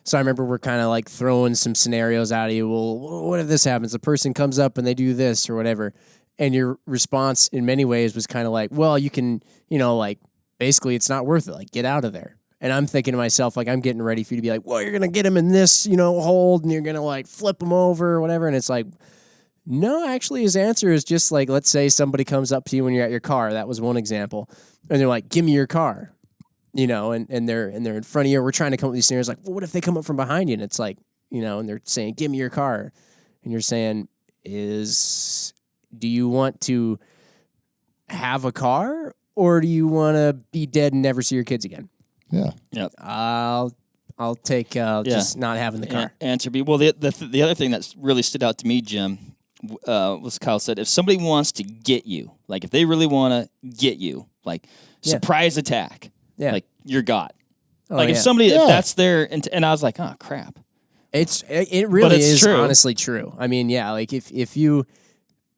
So I remember we're kind of like throwing some scenarios at you. Well, what if this happens? The person comes up and they do this or whatever. And your response in many ways was kind of like, well, you can, you know, like basically it's not worth it. Like, get out of there. And I'm thinking to myself, like, I'm getting ready for you to be like, well, you're going to get him in this, you know, hold and you're going to like flip him over or whatever. And it's like, no, actually his answer is just like, let's say somebody comes up to you when you're at your car. That was one example. And they're like, give me your car. You know, and they're in front of you. We're trying to come up with these scenarios like, well, what if they come up from behind you? And it's like, you know, and they're saying, give me your car. And you're saying, do you want to have a car or do you want to be dead and never see your kids again? Yeah. Yep. I'll take just not having the car. Answer B. Well, the other thing that really stood out to me, Jim, was Kyle said, if somebody wants to get you, like if they really want to get you, like surprise attack. Yeah. Like you're got. If that's their, and I was like, oh crap. It really is true. Honestly true. I mean, yeah, like if you,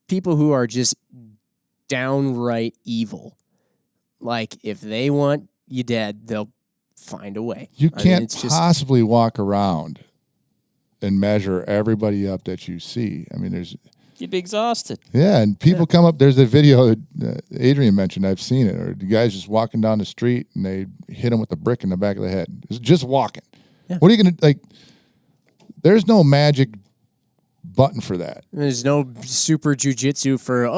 people who are just downright evil, like if they want you dead, they'll find a way. You can't possibly walk around and measure everybody up that you see. I mean, you'd be exhausted. Yeah, and people come up. There's a video Adrian mentioned. I've seen it. Or the guy's just walking down the street and they hit him with a brick in the back of the head. Just walking. Yeah. What are you gonna like? There's no magic button for that. There's no super jujitsu for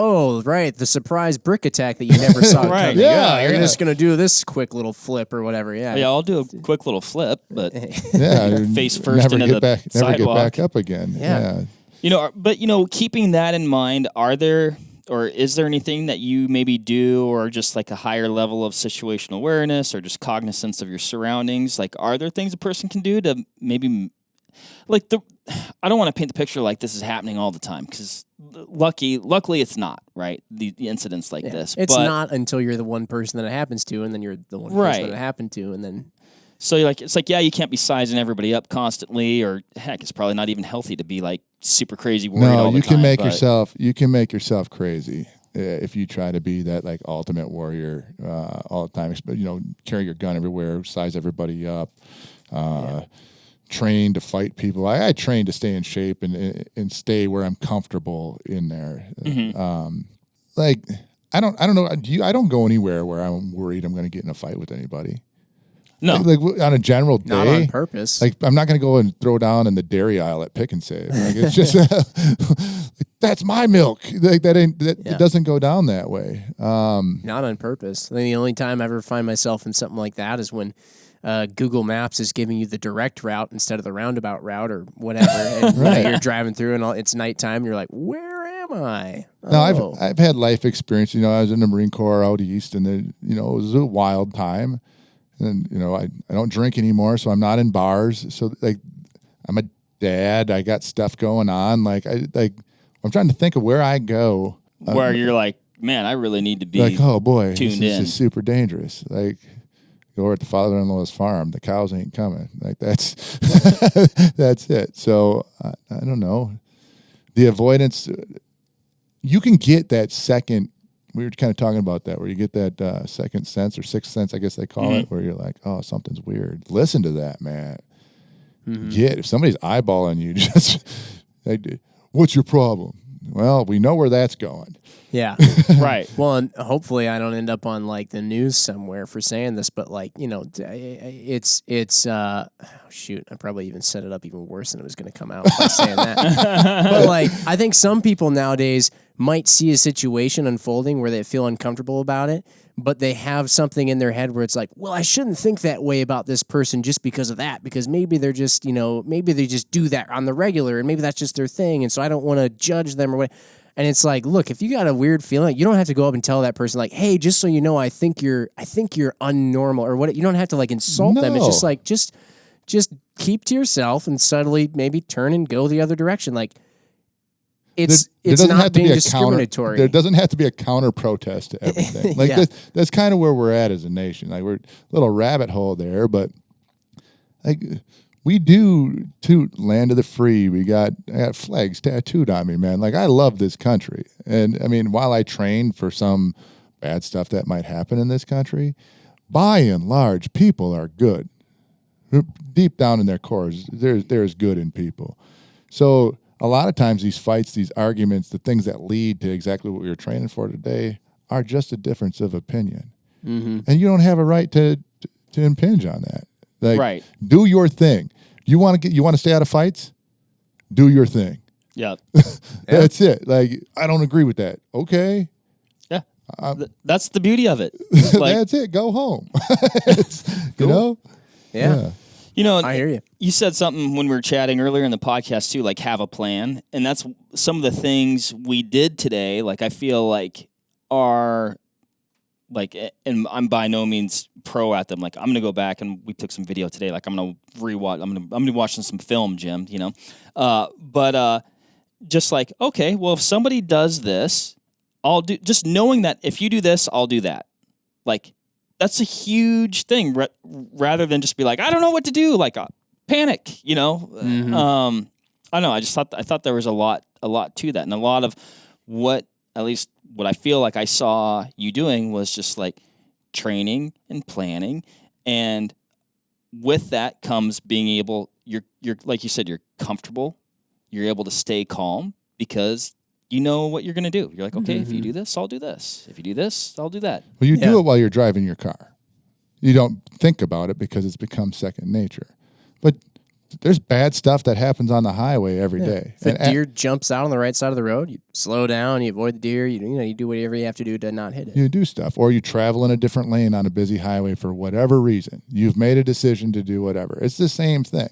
the surprise brick attack that you never saw coming. Yeah, you're just gonna do this quick little flip or whatever. Yeah, I'll do a quick little flip, but face never first into the sidewalk. Never get back up again. Yeah. You know, but you know, keeping that in mind, is there anything that you maybe do, or just like a higher level of situational awareness, or just cognizance of your surroundings? Like, are there things a person can do to maybe, like I don't want to paint the picture like this is happening all the time, because luckily it's not, right? The incidents like this, it's not until you're the one person that it happens to, and then you're the one person that it happened to, and then. So it's like, you can't be sizing everybody up constantly, or heck, it's probably not even healthy to be like super crazy worried all the time. You can make yourself crazy if you try to be that like ultimate warrior all the time. You know, carry your gun everywhere, size everybody up, train to fight people. I train to stay in shape and stay where I'm comfortable in there. Mm-hmm. I don't know. I don't go anywhere where I'm worried I'm going to get in a fight with anybody. No, like on a general day, not on purpose. Like I'm not going to go and throw down in the dairy aisle at Pick and Save. Like it's just that's my milk. Like it doesn't go down that way. Not on purpose. I think the only time I ever find myself in something like that is when Google Maps is giving you the direct route instead of the roundabout route or whatever, and you're driving through and it's nighttime. And you're like, where am I? No, I've had life experience. You know, I was in the Marine Corps out east, and then it was a wild time. And, I don't drink anymore, so I'm not in bars. So, like, I'm a dad. I got stuff going on. I'm trying to think of where I go. Where you're like, man, I really need to be like, oh, boy, tuned this in. is super dangerous. Like, Go over at the father-in-law's farm. The cows ain't coming. Like that's that's it. So I don't know. The avoidance, you can get that second. We were kind of talking about that, where you get that second sense or sixth sense, I guess they call it, where you're like, oh, something's weird. Listen to that, man. If somebody's eyeballing you, just like, what's your problem? Well, we know where that's going. Yeah. Right. Well, and hopefully I don't end up on like the news somewhere for saying this, but like, you know, it's shoot, I probably even set it up even worse than it was going to come out by saying that. But like, I think some people nowadays might see a situation unfolding where they feel uncomfortable about it, but they have something in their head where it's like, well, I shouldn't think that way about this person just because of that, because maybe they're just, you know, maybe they just do that on the regular and maybe that's just their thing. And so I don't want to judge them or what. And it's like, look, if you got a weird feeling, you don't have to go up and tell that person like, hey, just so you know, I think you're unnormal or what. You don't have to like insult them. It's just like, just keep to yourself and subtly maybe turn and go the other direction. Like it's not being discriminatory. There doesn't have to be a counter protest to everything. Like that's kind of where we're at as a nation. Like we're a little rabbit hole there, but like we do toot land of the free. I got flags tattooed on me, man. Like I love this country. And I mean, while I train for some bad stuff that might happen in this country, by and large, people are good. Deep down in their cores, there's good in people. So a lot of times these fights, these arguments, the things that lead to exactly what we were training for today are just a difference of opinion. And you don't have a right to impinge on that. Like, right. Do your thing. You want to stay out of fights? Do your thing. Yeah. That's it. Like, I don't agree with that. Okay. Yeah. That's the beauty of it. Like, that's it. Go home. You know? Yeah. You know, I hear you. You said something when we were chatting earlier in the podcast too, like have a plan. And that's some of the things we did today. Like, I feel like are like, and I'm by no means pro at them. Like, I'm going to go back and we took some video today. Like, I'm going to rewatch, I'm going to be watching some film, Jim, you know? But just like, okay, well, if somebody does this, I'll do, just knowing that if you do this, I'll do that. Like, that's a huge thing rather than just be like, I don't know what to do. Like panic, you know? I don't know. I thought there was a lot to that. And a lot of at least what I feel like I saw you doing was just like training and planning. And with that comes being able, you're like you said, you're comfortable. You're able to stay calm because you know what you're going to do. You're like, okay, if you do this, I'll do this. If you do this, I'll do that. Well, you do it while you're driving your car. You don't think about it because it's become second nature. But there's bad stuff that happens on the highway every day. If a deer jumps out on the right side of the road, you slow down, you avoid the deer, you do whatever you have to do to not hit it. You do stuff. Or you travel in a different lane on a busy highway for whatever reason. You've made a decision to do whatever. It's the same thing,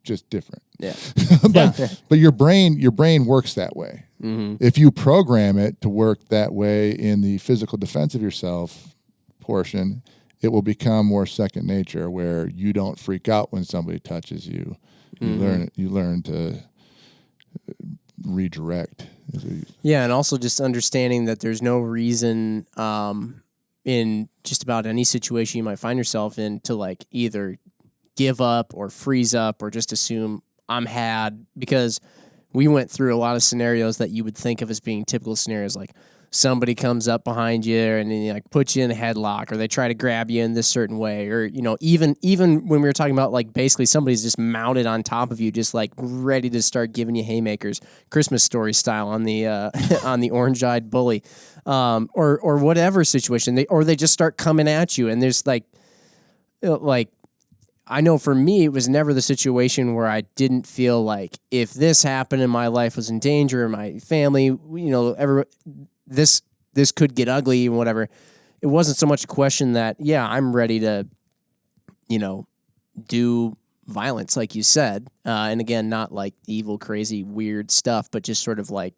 just different. Yeah. But your brain works that way. If you program it to work that way in the physical defense of yourself portion, it will become more second nature, where you don't freak out when somebody touches you. You learn to redirect. Yeah, and also just understanding that there's no reason in just about any situation you might find yourself in to like either give up or freeze up or just assume I'm had, because we went through a lot of scenarios that you would think of as being typical scenarios, like somebody comes up behind you and then like puts you in a headlock, or they try to grab you in this certain way, or even when we were talking about like basically somebody's just mounted on top of you, just like ready to start giving you haymakers, Christmas Story style on the on the orange-eyed bully, or whatever situation, they just start coming at you, and there's like I know for me, it was never the situation where I didn't feel like if this happened and my life was in danger, my family, this could get ugly and whatever. It wasn't so much a question that, yeah, I'm ready to, do violence, like you said. And again, not like evil, crazy, weird stuff, but just sort of like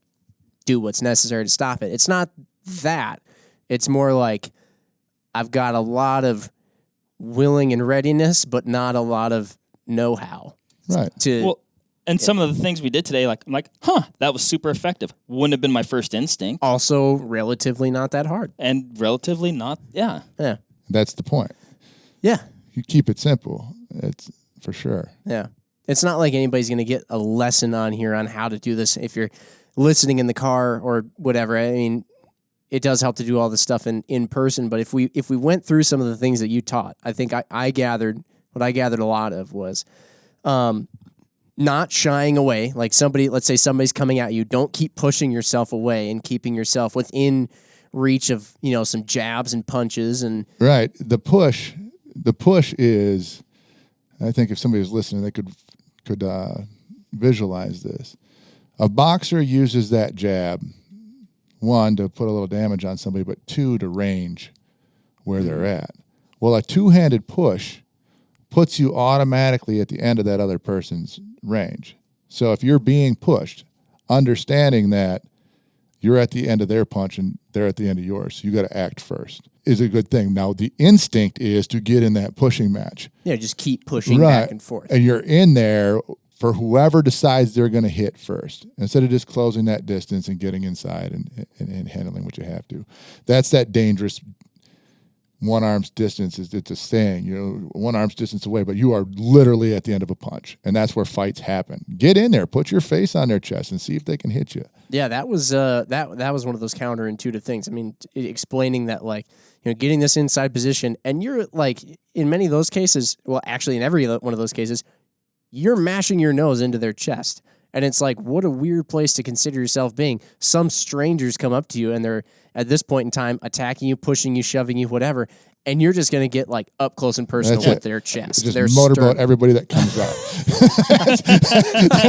do what's necessary to stop it. It's not that. It's more like I've got a lot of willing and readiness, but not a lot of know-how. Right. Some of the things we did today, like I'm like, that was super effective. Wouldn't have been my first instinct. Also, relatively not that hard. And relatively not, yeah. That's the point. Yeah. You keep it simple. It's for sure. Yeah. It's not like anybody's going to get a lesson on here on how to do this if you're listening in the car or whatever. I mean, it does help to do all this stuff in person, but if we went through some of the things that you taught, I think I gathered a lot of was not shying away. Like let's say somebody's coming at you, don't keep pushing yourself away and keeping yourself within reach of, some jabs and punches and right. The push is, I think if somebody was listening, they could visualize this. A boxer uses that jab, 1, to put a little damage on somebody, but 2, to range where they're at. Well, a two-handed push puts you automatically at the end of that other person's range. So if you're being pushed, understanding that you're at the end of their punch and they're at the end of yours, so you got to act first, is a good thing. Now, the instinct is to get in that pushing match. Yeah, just keep pushing back and forth. And you're in there for whoever decides they're going to hit first, instead of just closing that distance and getting inside and handling what you have to. That's that dangerous one arm's distance. It's a saying, one arm's distance away, but you are literally at the end of a punch, and that's where fights happen. Get in there, put your face on their chest, and see if they can hit you. Yeah, that was that was one of those counterintuitive things. I mean, explaining that, like, getting this inside position, and you're like, in many of those cases, well, actually in every one of those cases, you're mashing your nose into their chest. And it's like, what a weird place to consider yourself being. Some strangers come up to you and they're, at this point in time, attacking you, pushing you, shoving you, whatever. And you're just going to get, like, up close and personal with their chest. Just their motorboat everybody that comes up.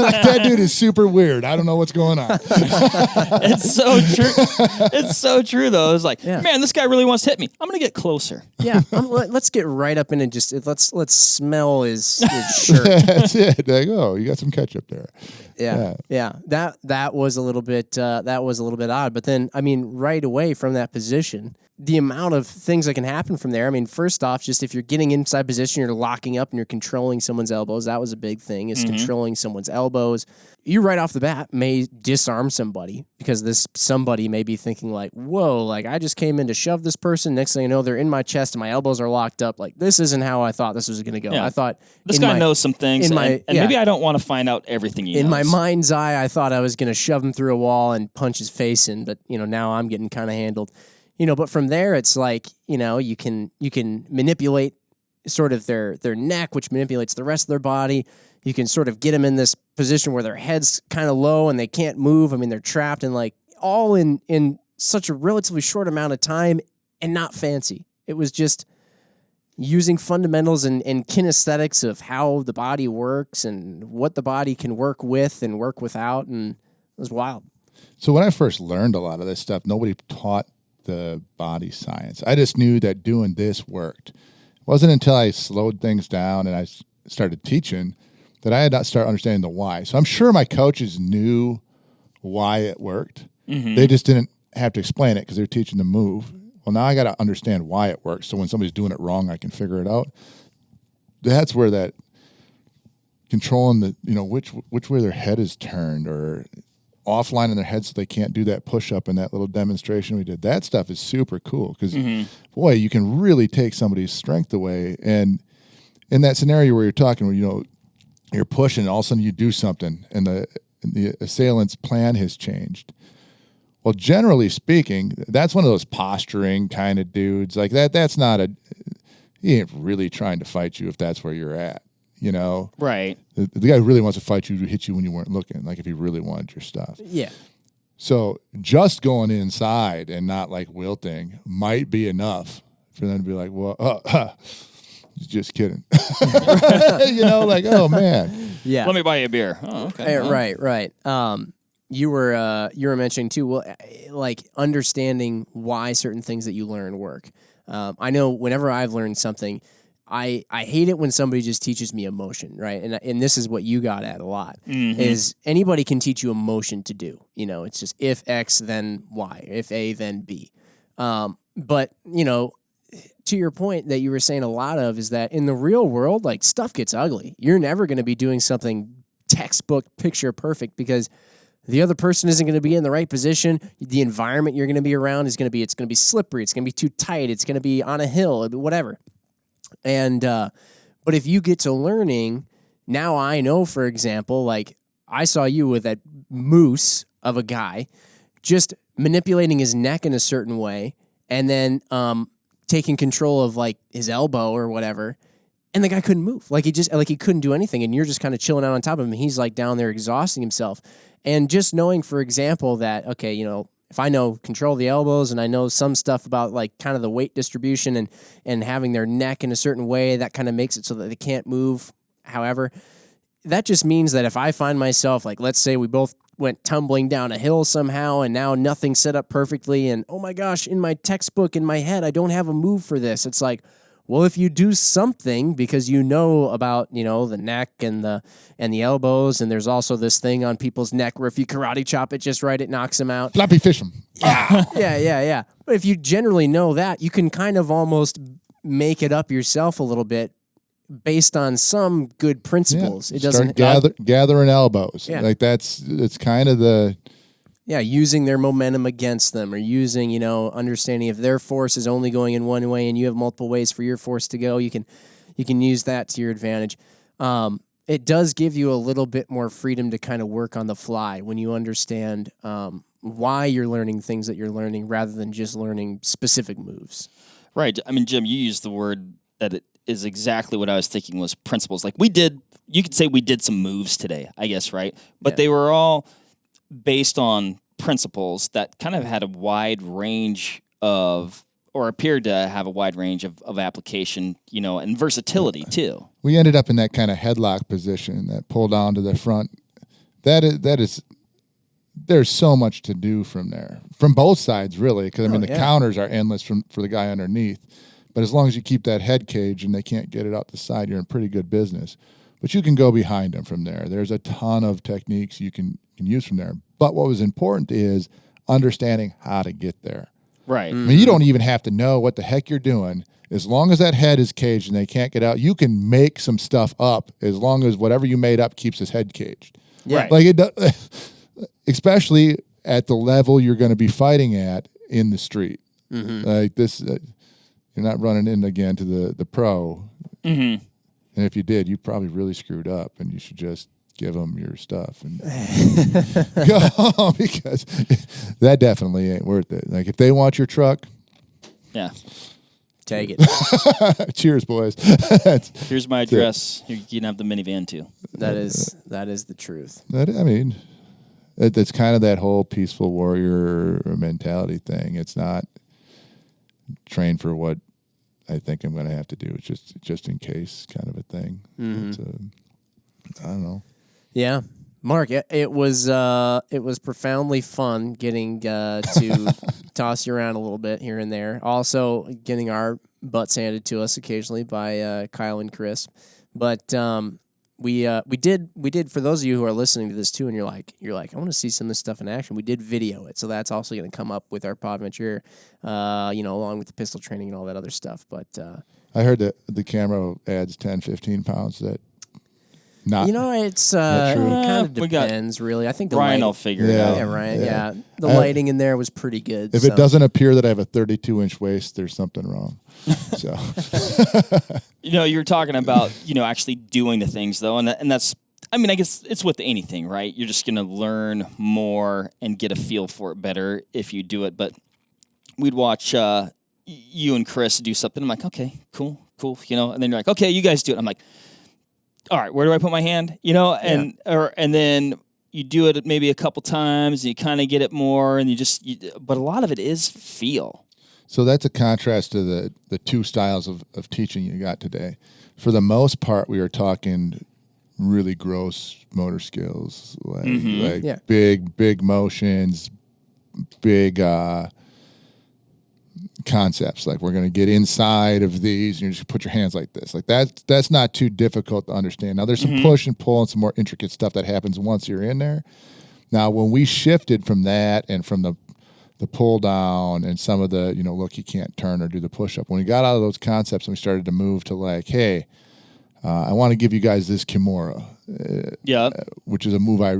Like, that dude is super weird. I don't know what's going on. It's so true. It's so true, though. It's like, man, this guy really wants to hit me. I'm going to get closer. Yeah, let's get right up in and just let's smell his shirt. That's it. Like, oh, you got some ketchup there. Yeah. That was a little bit odd. But then, I mean, right away from that position, the amount of things that can happen from there. I mean, first off, just if you're getting inside position, you're locking up and you're controlling someone's elbows. That was a big thing, is controlling someone's elbows. You right off the bat may disarm somebody, because this somebody may be thinking like, whoa, like, I just came in to shove this person. Next thing you know, they're in my chest and my elbows are locked up. Like, this isn't how I thought this was going to go. Yeah. I thought this guy knows some things, and maybe I don't want to find out everything he knows. In my mind's eye, I thought I was going to shove him through a wall and punch his face in, but now I'm getting kind of handled. But from there, it's like, you can manipulate sort of their neck, which manipulates the rest of their body. You can sort of get them in this position where their head's kind of low and they can't move. I mean, they're trapped, and like all in such a relatively short amount of time, and not fancy. It was just using fundamentals and kinesthetics of how the body works and what the body can work with and work without, and it was wild. So when I first learned a lot of this stuff, nobody taught the body science. I just knew that doing this worked. It wasn't until I slowed things down and I started teaching that I had to start understanding the why. So I'm sure my coaches knew why it worked. They just didn't have to explain it because they're teaching the move. Well, now I got to understand why it works. So when somebody's doing it wrong, I can figure it out. That's where that controlling the, which way their head is turned, or offline in their head so they can't do that push-up in that little demonstration we did. That stuff is super cool because, boy, you can really take somebody's strength away. And in that scenario where you're talking, where, you're pushing and all of a sudden you do something and the assailant's plan has changed. Well, generally speaking, that's one of those posturing kind of dudes. Like that's not he ain't really trying to fight you if that's where you're at. Right. The guy really wants to fight you to hit you when you weren't looking, like if he really wanted your stuff. Yeah. So just going inside and not like wilting might be enough for them to be like, well, just kidding. Like, oh man. Yeah. Let me buy you a beer. Oh, okay. Right. You were mentioning too, well, like understanding why certain things that you learn work. I know whenever I've learned something, I hate it when somebody just teaches me emotion, right? And this is what you got at a lot, is anybody can teach you emotion to do. It's just if X, then Y, if A, then B. But, to your point that you were saying a lot of is that in the real world, like, stuff gets ugly. You're never going to be doing something textbook picture perfect because the other person isn't going to be in the right position. The environment you're going to be around it's going to be slippery. It's going to be too tight. It's going to be on a hill, whatever. And but if you get to learning, now I know, for example, like I saw you with that moose of a guy just manipulating his neck in a certain way and then taking control of like his elbow or whatever. And the guy couldn't move. Like he couldn't do anything. And you're just kind of chilling out on top of him. And he's like down there exhausting himself. And just knowing, for example, that, okay, you know, if I know control the elbows and I know some stuff about like kind of the weight distribution and having their neck in a certain way, that kind of makes it so that they can't move. However, that just means that if I find myself, like, let's say we both went tumbling down a hill somehow and now nothing's set up perfectly. And oh my gosh, in my textbook, in my head, I don't have a move for this. It's like, well, if you do something because you know about, you know, the neck and the elbows, and there's also this thing on people's neck where if you karate chop it just right, it knocks them out. Floppy fish them. Yeah. But if you generally know that, you can kind of almost make it up yourself a little bit based on some good principles. Yeah. It doesn't gathering elbows. Yeah. Like it's kind of the. Yeah, using their momentum against them, or using, you know, understanding if their force is only going in one way and you have multiple ways for your force to go, you can use that to your advantage. It does give you a little bit more freedom to kind of work on the fly when you understand why you're learning things that you're learning rather than just learning specific moves. Right. I mean, Jim, you used the word that it is exactly what I was thinking was principles. Like you could say we did some moves today, I guess, right? But they were all based on principles that kind of had a wide range of, or appeared to have a wide range of application, you know, and versatility too. We ended up in that kind of headlock position, that pull down to the front. That is there's so much to do from there, from both sides, really, because I mean the counters are endless for the guy underneath. But as long as you keep that head cage and they can't get it out the side, you're in pretty good business. But you can go behind them from there. There's a ton of techniques you can use from there. But what was important is understanding how to get there. Right. I mean, you don't even have to know what the heck you're doing. As long as that head is caged and they can't get out, you can make some stuff up as long as whatever you made up keeps his head caged. Yeah. Like it does, especially at the level you're going to be fighting at in the street. Mm-hmm. Like this, you're not running in again to the pro. Mm-hmm. And if you did, you probably really screwed up, and you should just give them your stuff and go, because that definitely ain't worth it. Like if they want your truck, yeah, take it. Cheers, boys. Here's my address. You can have the minivan too. That is the truth. I mean, it's kind of that whole peaceful warrior mentality thing. It's not train for what I think I'm going to have to do. It's just in case kind of a thing. Mm-hmm. I don't know. Yeah, Mark, it was profoundly fun getting to toss you around a little bit here and there. Also, getting our butts handed to us occasionally by Kyle and Chris. But we did for those of you who are listening to this too, and you're like I want to see some of this stuff in action. We did video it, so that's also going to come up with our podventure, along with the pistol training and all that other stuff. But I heard that the camera adds 10, 15 pounds. That not, it's it kind of depends, really. I think Ryan will figure it out. Yeah, Ryan. Yeah, the lighting in there was pretty good. If it doesn't appear that I have a 32-inch waist, there's something wrong. So, you're talking about actually doing the things though, and that's. I mean, I guess it's with anything, right? You're just going to learn more and get a feel for it better if you do it. But we'd watch you and Chris do something. I'm like, okay, cool, and then you're like, okay, you guys do it. I'm like, all right, where do I put my hand? And then you do it maybe a couple times, and you kind of get it more, and but a lot of it is feel. So that's a contrast to the two styles of teaching you got today. For the most part, we were talking really gross motor skills, like big motions, big concepts. Like we're going to get inside of these, and you just put your hands like this. Like that's not too difficult to understand. Now there's some push and pull and some more intricate stuff that happens once you're in there. Now when we shifted from that and from the pull down and some of the, look, you can't turn or do the push up. When we got out of those concepts and we started to move to like, hey, I want to give you guys this Kimura, which is a move I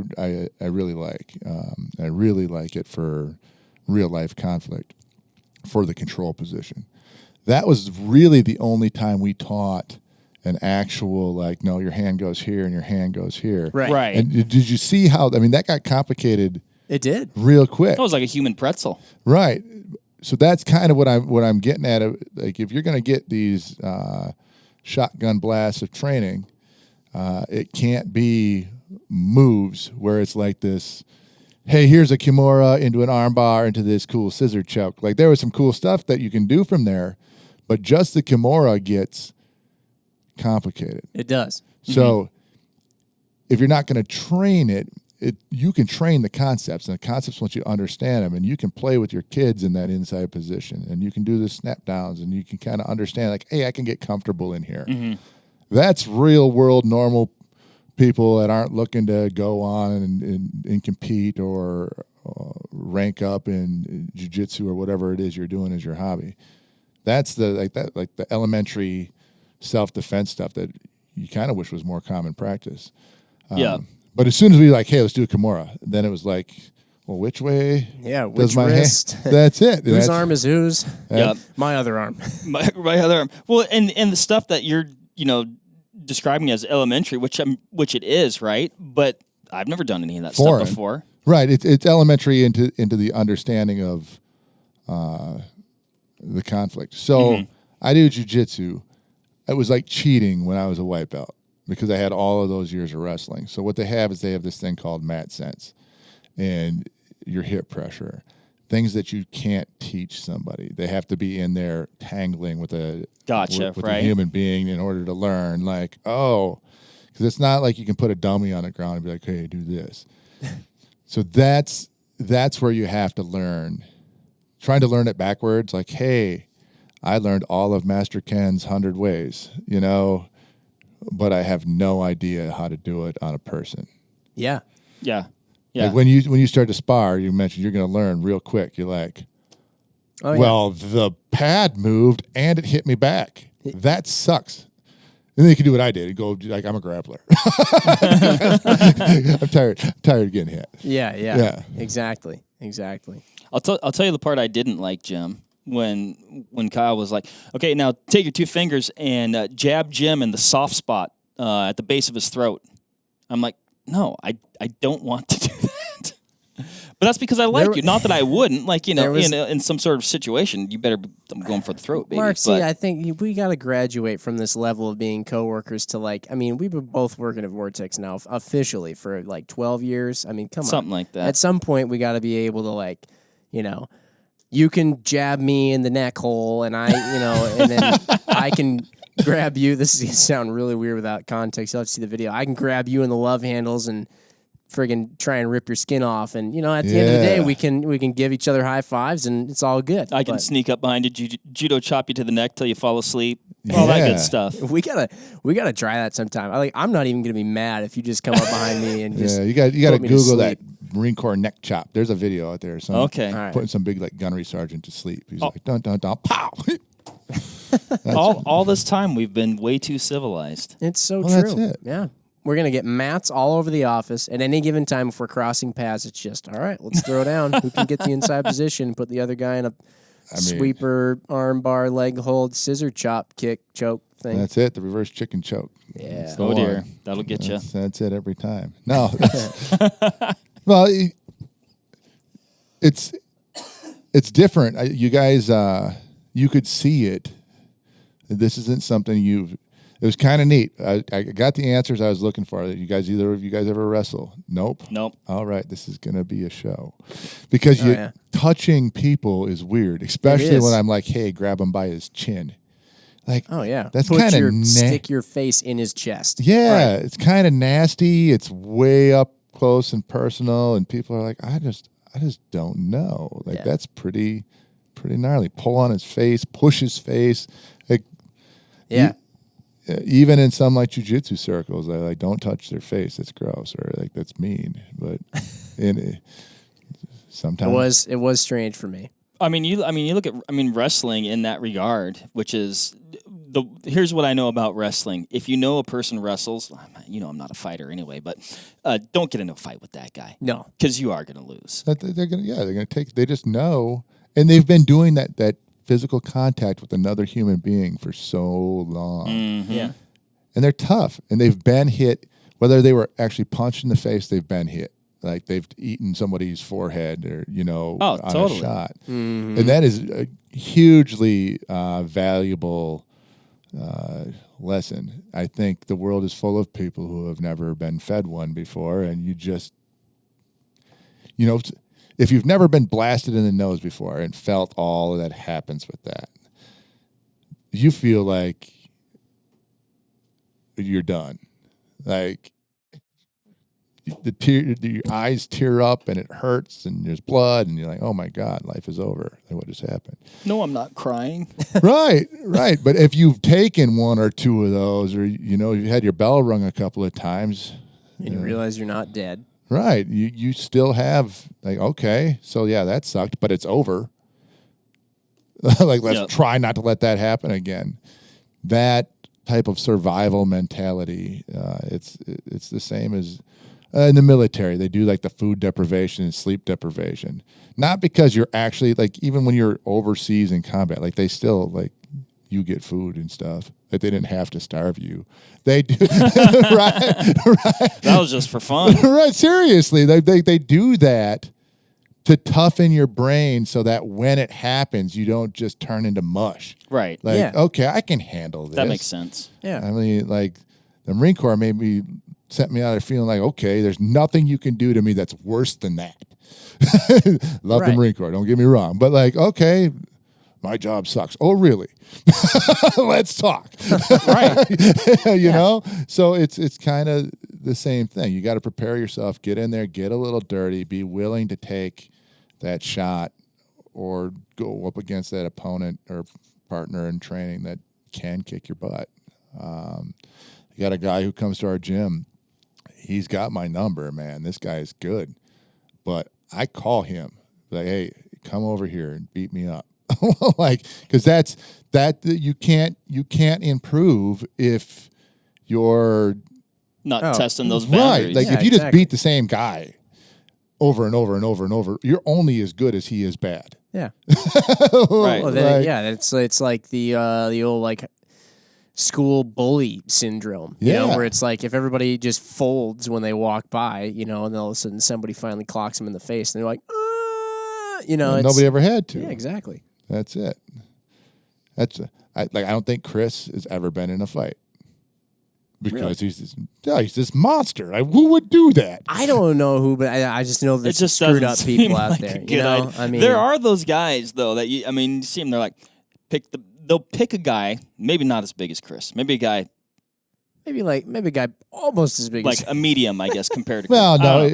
really like. I really like it for real life conflict, for the control position. that was really the only time we taught an actual, like, no, your hand goes here and your hand goes here. Right. And did you see how, I mean, that got complicated. It did. Real quick. That was like a human pretzel. Right. So that's kind of what I'm getting at. Like, if you're going to get these shotgun blasts of training, it can't be moves where it's like this, hey, here's a Kimura into an armbar into this cool scissor choke. Like, there was some cool stuff that you can do from there, but just the Kimura gets complicated. It does. So if you're not going to train it, you can train the concepts, and the concepts, once you understand them, and you can play with your kids in that inside position, and you can do the snap downs, and you can kind of understand, like, hey, I can get comfortable in here. That's real world normal people that aren't looking to go on and compete or rank up in jiu-jitsu or whatever it is you're doing as your hobby. That's the elementary self-defense stuff that you kind of wish was more common practice. But as soon as we like, hey, let's do a Kimura, then it was like, well, which way? Yeah, does which my wrist? Hand? That's it. Whose arm is whose? Yep. My other arm. my other arm. Well, and the stuff that you're, describing as elementary, which it is, right? But I've never done any of that stuff before. Right. It's elementary into the understanding of the conflict. So I do jiu-jitsu. It was like cheating when I was a white belt, because I had all of those years of wrestling. So what they have is this thing called mat sense and your hip pressure, things that you can't teach somebody. They have to be in there tangling with a human being in order to learn, like, oh, because it's not like you can put a dummy on the ground and be like, hey, do this. So that's where you have to learn. Trying to learn it backwards, like, hey, I learned all of Master Ken's 100 ways, but I have no idea how to do it on a person. Yeah. Like when you start to spar, you mentioned you're going to learn real quick. You're like, the pad moved and it hit me back. That sucks. And then you can do what I did. You go like, I'm a grappler. I'm tired of getting hit. Yeah. Exactly. I'll tell you the part I didn't like, Jim. When Kyle was like, okay, now take your two fingers and jab Jim in the soft spot at the base of his throat. I'm like, no, I don't want to do that. But that's because I like you. Not that I wouldn't. Like, in some sort of situation, you better be going for the throat, baby. Mark, I think we got to graduate from this level of being coworkers to we've been both working at Vortex now officially for like 12 years. I mean, come on. Something like that. At some point, we got to be able to you can jab me in the neck hole, and and then I can grab you. This is going to sound really weird without context. You'll have to see the video. I can grab you in the love handles and friggin' try and rip your skin off. And, at the end of the day, we can give each other high fives, and it's all good. I can sneak up behind you, judo chop you to the neck till you fall asleep. All that good stuff. We gotta try that sometime. I'm not even gonna be mad if you just come up behind me and just you got to Google that Marine Corps neck chop. There's a video out there. Putting some big gunnery sergeant to sleep. He's like, dun dun dun, pow. all this time we've been way too civilized. It's so true. That's it. Yeah. We're going to get mats all over the office. At any given time, if we're crossing paths, it's just, all right, let's throw down. Who can get the inside position and put the other guy in a sweeper, arm bar, leg hold, scissor chop, kick, choke thing. That's it, the reverse chicken choke. Yeah. Oh, dear. That'll get you. That's it every time. No. Well, it's different. You guys, you could see it. This isn't something it was kind of neat. I got the answers I was looking for. Either of you guys ever wrestle? Nope. All right, this is going to be a show. Because touching people is weird, especially when I'm like, hey, grab him by his chin. Like, oh, yeah. That's kind of stick your face in his chest. Yeah, It's kind of nasty. It's way up close and personal, and people are like, I just don't know. Like, that's pretty gnarly. Pull on his face, push his face. Like, even in some like jiu-jitsu circles, they're like, don't touch their face. It's gross, or like that's mean. But sometimes it was strange for me. You look at wrestling in that regard, which is here's what I know about wrestling. If you know a person wrestles, I'm not a fighter anyway, but don't get into a fight with that guy. No, because you are going to lose. They're going to take. They just know, and they've been doing that physical contact with another human being for so long. Mm-hmm. Yeah. And they're tough, and they've been hit, whether they were actually punched in the face, they've been hit. Like they've eaten somebody's forehead or, on totally. a shot. Mm-hmm. And that is a hugely valuable lesson. I think the world is full of people who have never been fed one before, and you just, if you've never been blasted in the nose before and felt all that happens with that, you feel like you're done. Like your eyes tear up and it hurts and there's blood and you're like, oh my God, life is over. Like, what just happened? No, I'm not crying. Right. But if you've taken one or two of those, or you've had your bell rung a couple of times, And you realize you're not dead. right? You still have like, okay, so yeah, that sucked, but it's over. Like, let's try not to let that happen again. That type of survival mentality, it's the same as in the military. They do like the food deprivation and sleep deprivation, not because you're actually like, even when you're overseas in combat, like they still like you get food and stuff. Like they didn't have to starve you. They do. right. That was just for fun. Right. Seriously, they do that to toughen your brain so that when it happens, you don't just turn into mush. Right. Like, okay, I can handle this. That makes sense. Yeah. I mean, like the Marine Corps sent me out there feeling like, okay, there's nothing you can do to me that's worse than that. Love the Marine Corps, don't get me wrong. But like, okay, my job sucks. Oh, really? Let's talk. Right. you know? So it's kind of the same thing. You got to prepare yourself, get in there, get a little dirty, be willing to take that shot or go up against that opponent or partner in training that can kick your butt. You got a guy who comes to our gym. He's got my number, man. This guy is good. But I call him like, hey, come over here and beat me up. Like, because you can't improve if you're not testing those right. boundaries. Like if you just beat the same guy over and over and over and over, you're only as good as he is bad. Yeah. Right. Well, then, it's like the old like school bully syndrome. You know, where it's like if everybody just folds when they walk by, and then all of a sudden somebody finally clocks them in the face, and they're like, nobody ever had to. Yeah, exactly. That's it. I don't think Chris has ever been in a fight because he's this monster. Who would do that? I don't know who, but I just know there's just screwed up people out there. I mean, there are those guys though that you see them. They're like, they'll pick a guy, maybe not as big as Chris, maybe a guy. Maybe a guy almost as big as a medium, I guess, compared to Chris. Well, no.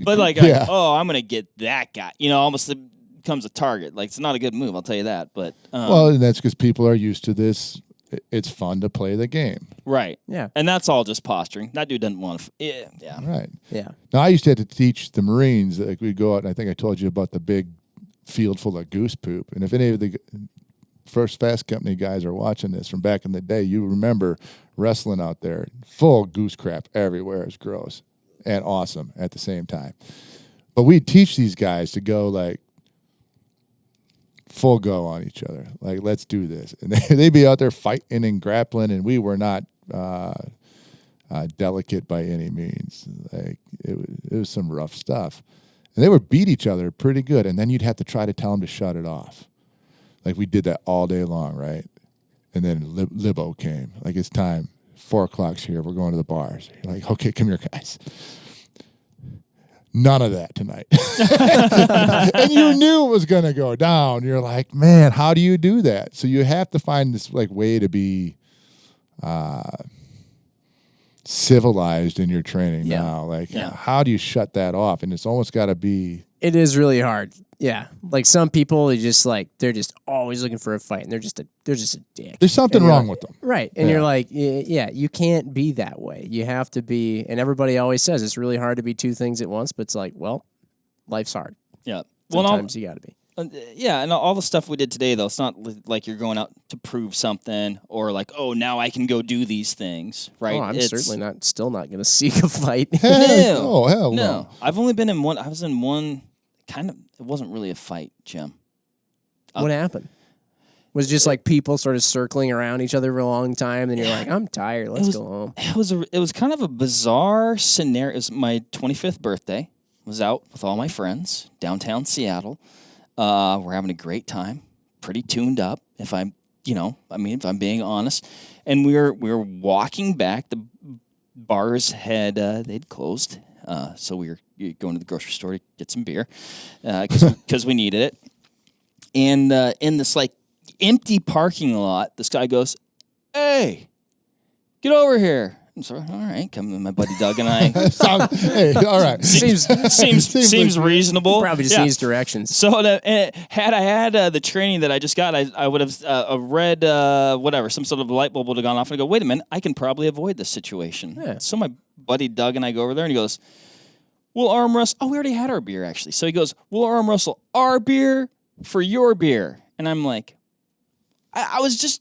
But I'm going to get that guy. Almost becomes a target. Like, it's not a good move, I'll tell you that. But and that's because people are used to this. It's fun to play the game. Right. Yeah. And that's all just posturing. That dude doesn't want to. Yeah. Right. Yeah. Now, I used to have to teach the Marines. Like, we'd go out, and I think I told you about the big field full of goose poop. And if any of the First Fast Company guys are watching this from back in the day, you remember wrestling out there, full goose crap everywhere. It's gross and awesome at the same time. But we'd teach these guys to go like full go on each other. Like, let's do this. And they'd be out there fighting and grappling, and we were not delicate by any means. Like, it was some rough stuff. And they would beat each other pretty good, and then you'd have to try to tell them to shut it off. Like, we did that all day long, right? And then Libo came. Like, it's time. 4:00's here. We're going to the bars. You're like, okay, come here, guys. None of that tonight. And you knew it was going to go down. You're like, man, how do you do that? So you have to find this like way to be civilized in your training now. Like, how do you shut that off? And it's almost got to be. It is really hard. Yeah, like some people, they're just always looking for a fight, and they're just a dick. There's something wrong with them, right? And you're like, you can't be that way. You have to be. And everybody always says it's really hard to be two things at once, but it's like, well, life's hard. Yeah, sometimes you got to be. And all the stuff we did today, though, it's not like you're going out to prove something or like, oh, now I can go do these things, right? Oh, I'm certainly still not going to seek a fight. Hell no. I've only been in one. I was in one. Kind of, it wasn't really a fight, Jim. What happened? Was it just like people sort of circling around each other for a long time, and you're like, I'm tired, let's go home. It was kind of a bizarre scenario. It was my 25th birthday. I was out with all my friends downtown Seattle. We're having a great time, pretty tuned up. If I'm being honest, and we were walking back. The bars they'd closed, so we were going to the grocery store to get some beer because we needed it. And in this like empty parking lot, this guy goes, "Hey, get over here." I'm sorry. All right, come. My buddy Doug and I. Hey, all right. Seems reasonable. Probably just needs directions. So had I had the training that I just got, I would have read some sort of light bulb would have gone off, and I go, wait a minute, I can probably avoid this situation. Yeah. So my buddy Doug and I go over there, and he goes, "We'll arm wrestle." Oh, we already had our beer actually. So he goes, "We'll arm wrestle our beer for your beer," and I'm like, I was just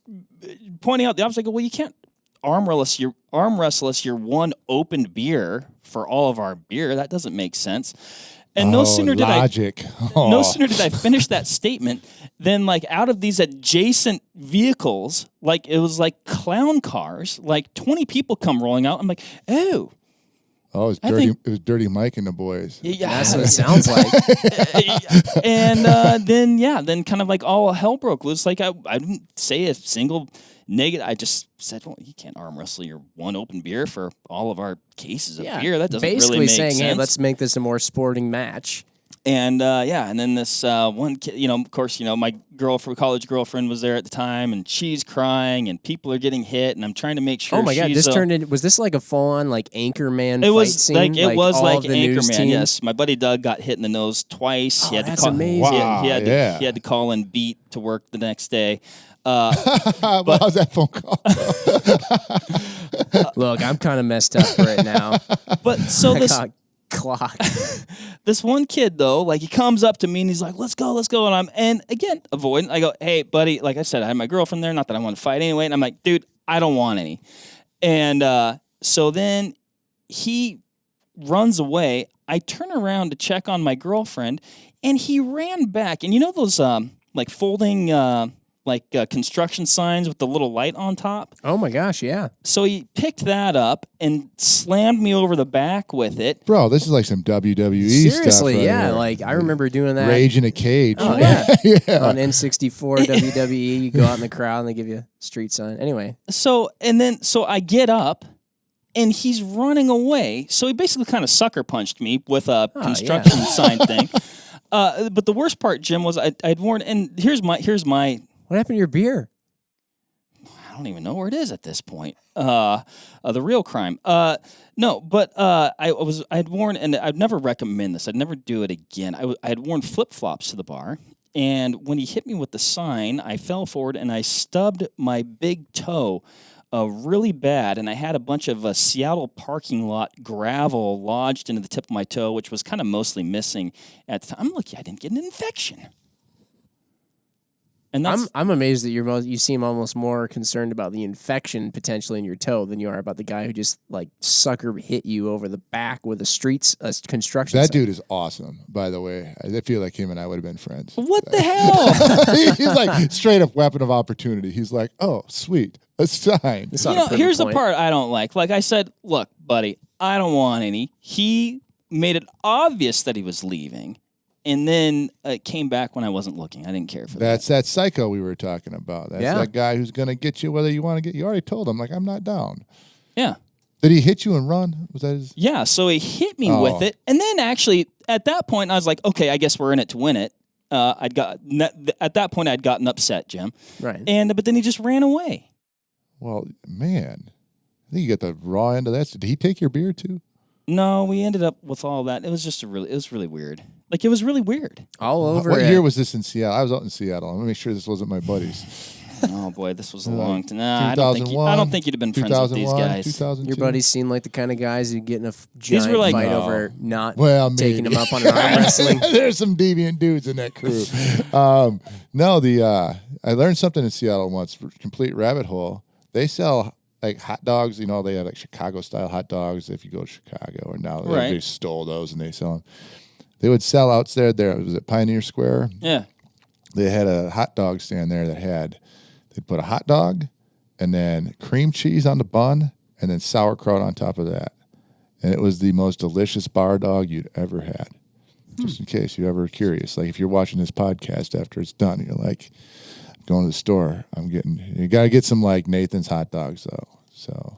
pointing out the obstacle. Well, you can't arm wrestle us your one opened beer for all of our beer. That doesn't make sense. And no sooner did I finish that statement than like out of these adjacent vehicles, like it was like clown cars, like 20 people come rolling out. I'm like, oh. Oh, it was Dirty Mike and the boys. Yeah, that's what it sounds like. And then kind of like all hell broke loose. Like I didn't say a single negative. I just said, well, you can't arm wrestle your one open beer for all of our cases of beer. That doesn't really make sense. Basically saying, hey, let's make this a more sporting match. And and then this one kid, of course, my college girlfriend was there at the time, and she's crying, and people are getting hit, and I'm trying to make sure. Oh my God! This turned into, was this like a full-on like Anchorman fight scene? It was like Anchorman. Yes, my buddy Doug got hit in the nose twice. He had to call, amazing! Wow, he had to call in beat to work the next day. How's that phone call? Look, I'm kind of messed up right now. But so this clock. This one kid though, like he comes up to me and he's like, let's go. And again, avoiding. I go, hey buddy, like I said, I had my girlfriend there, not that I want to fight anyway. And I'm like, dude, I don't want any. And so then he runs away. I turn around to check on my girlfriend, and he ran back. And you know those like folding construction signs with the little light on top? Oh my gosh, yeah. So he picked that up and slammed me over the back with it. Bro, this is like some WWE stuff. Seriously, right yeah. here. Like I remember doing that. Rage in a cage. Oh yeah. Yeah. On N64 WWE, you go out in the crowd and they give you a street sign. Anyway. So I get up and he's running away. So he basically kind of sucker punched me with a construction sign thing. But the worst part, Jim, was I'd warned, and here's my what happened to your beer? I don't even know where it is at this point. The real crime. No, but I'd worn, and I'd never recommend this. I'd never do it again. I had worn flip-flops to the bar, and when he hit me with the sign, I fell forward and I stubbed my big toe really bad, and I had a bunch of Seattle parking lot gravel lodged into the tip of my toe, which was kind of mostly missing at the time. I'm lucky I didn't get an infection. And I'm amazed that you seem almost more concerned about the infection potentially in your toe than you are about the guy who just like sucker hit you over the back with a construction. That dude is awesome, by the way. I feel like him and I would have been friends. What the hell? He's like straight up weapon of opportunity. He's like, oh, sweet, a sign. Here's the part I don't like. Like I said, look, buddy, I don't want any. He made it obvious that he was leaving. And then it came back when I wasn't looking. I didn't care for that. That's that psycho we were talking about. That's that guy who's going to get you whether you want to get. You already told him, like, I'm not down. Yeah. Did he hit you and run? Was that his? Yeah, so he hit me with it. And then actually, at that point, I was like, okay, I guess we're in it to win it. At that point, I'd gotten upset, Jim. Right. But then he just ran away. Well, man, I think you got the raw end of that. Did he take your beer too? No, we ended up with all that. It was just it was really weird. Like, it was really weird. All over. What year was this in Seattle? I was out in Seattle. Let me make sure this wasn't my buddies. Oh, boy, this was a long time. Nah, I don't think you'd have been friends with these guys. 2002. Your buddies seem like the kind of guys who get in a giant fight over not taking them up on an arm wrestling. There's some deviant dudes in that crew. I learned something in Seattle once, complete rabbit hole. They sell like hot dogs, they have like Chicago-style hot dogs if you go to Chicago. Or now they stole those and they sell them. They would sell out there. Was it Pioneer Square? Yeah. they had a hot dog stand there they'd put a hot dog and then cream cheese on the bun and then sauerkraut on top of that. And it was the most delicious bar dog you'd ever had. Just in case you're ever curious. Like if you're watching this podcast after it's done, you're like, I'm going to the store. You got to get some like Nathan's hot dogs though. So.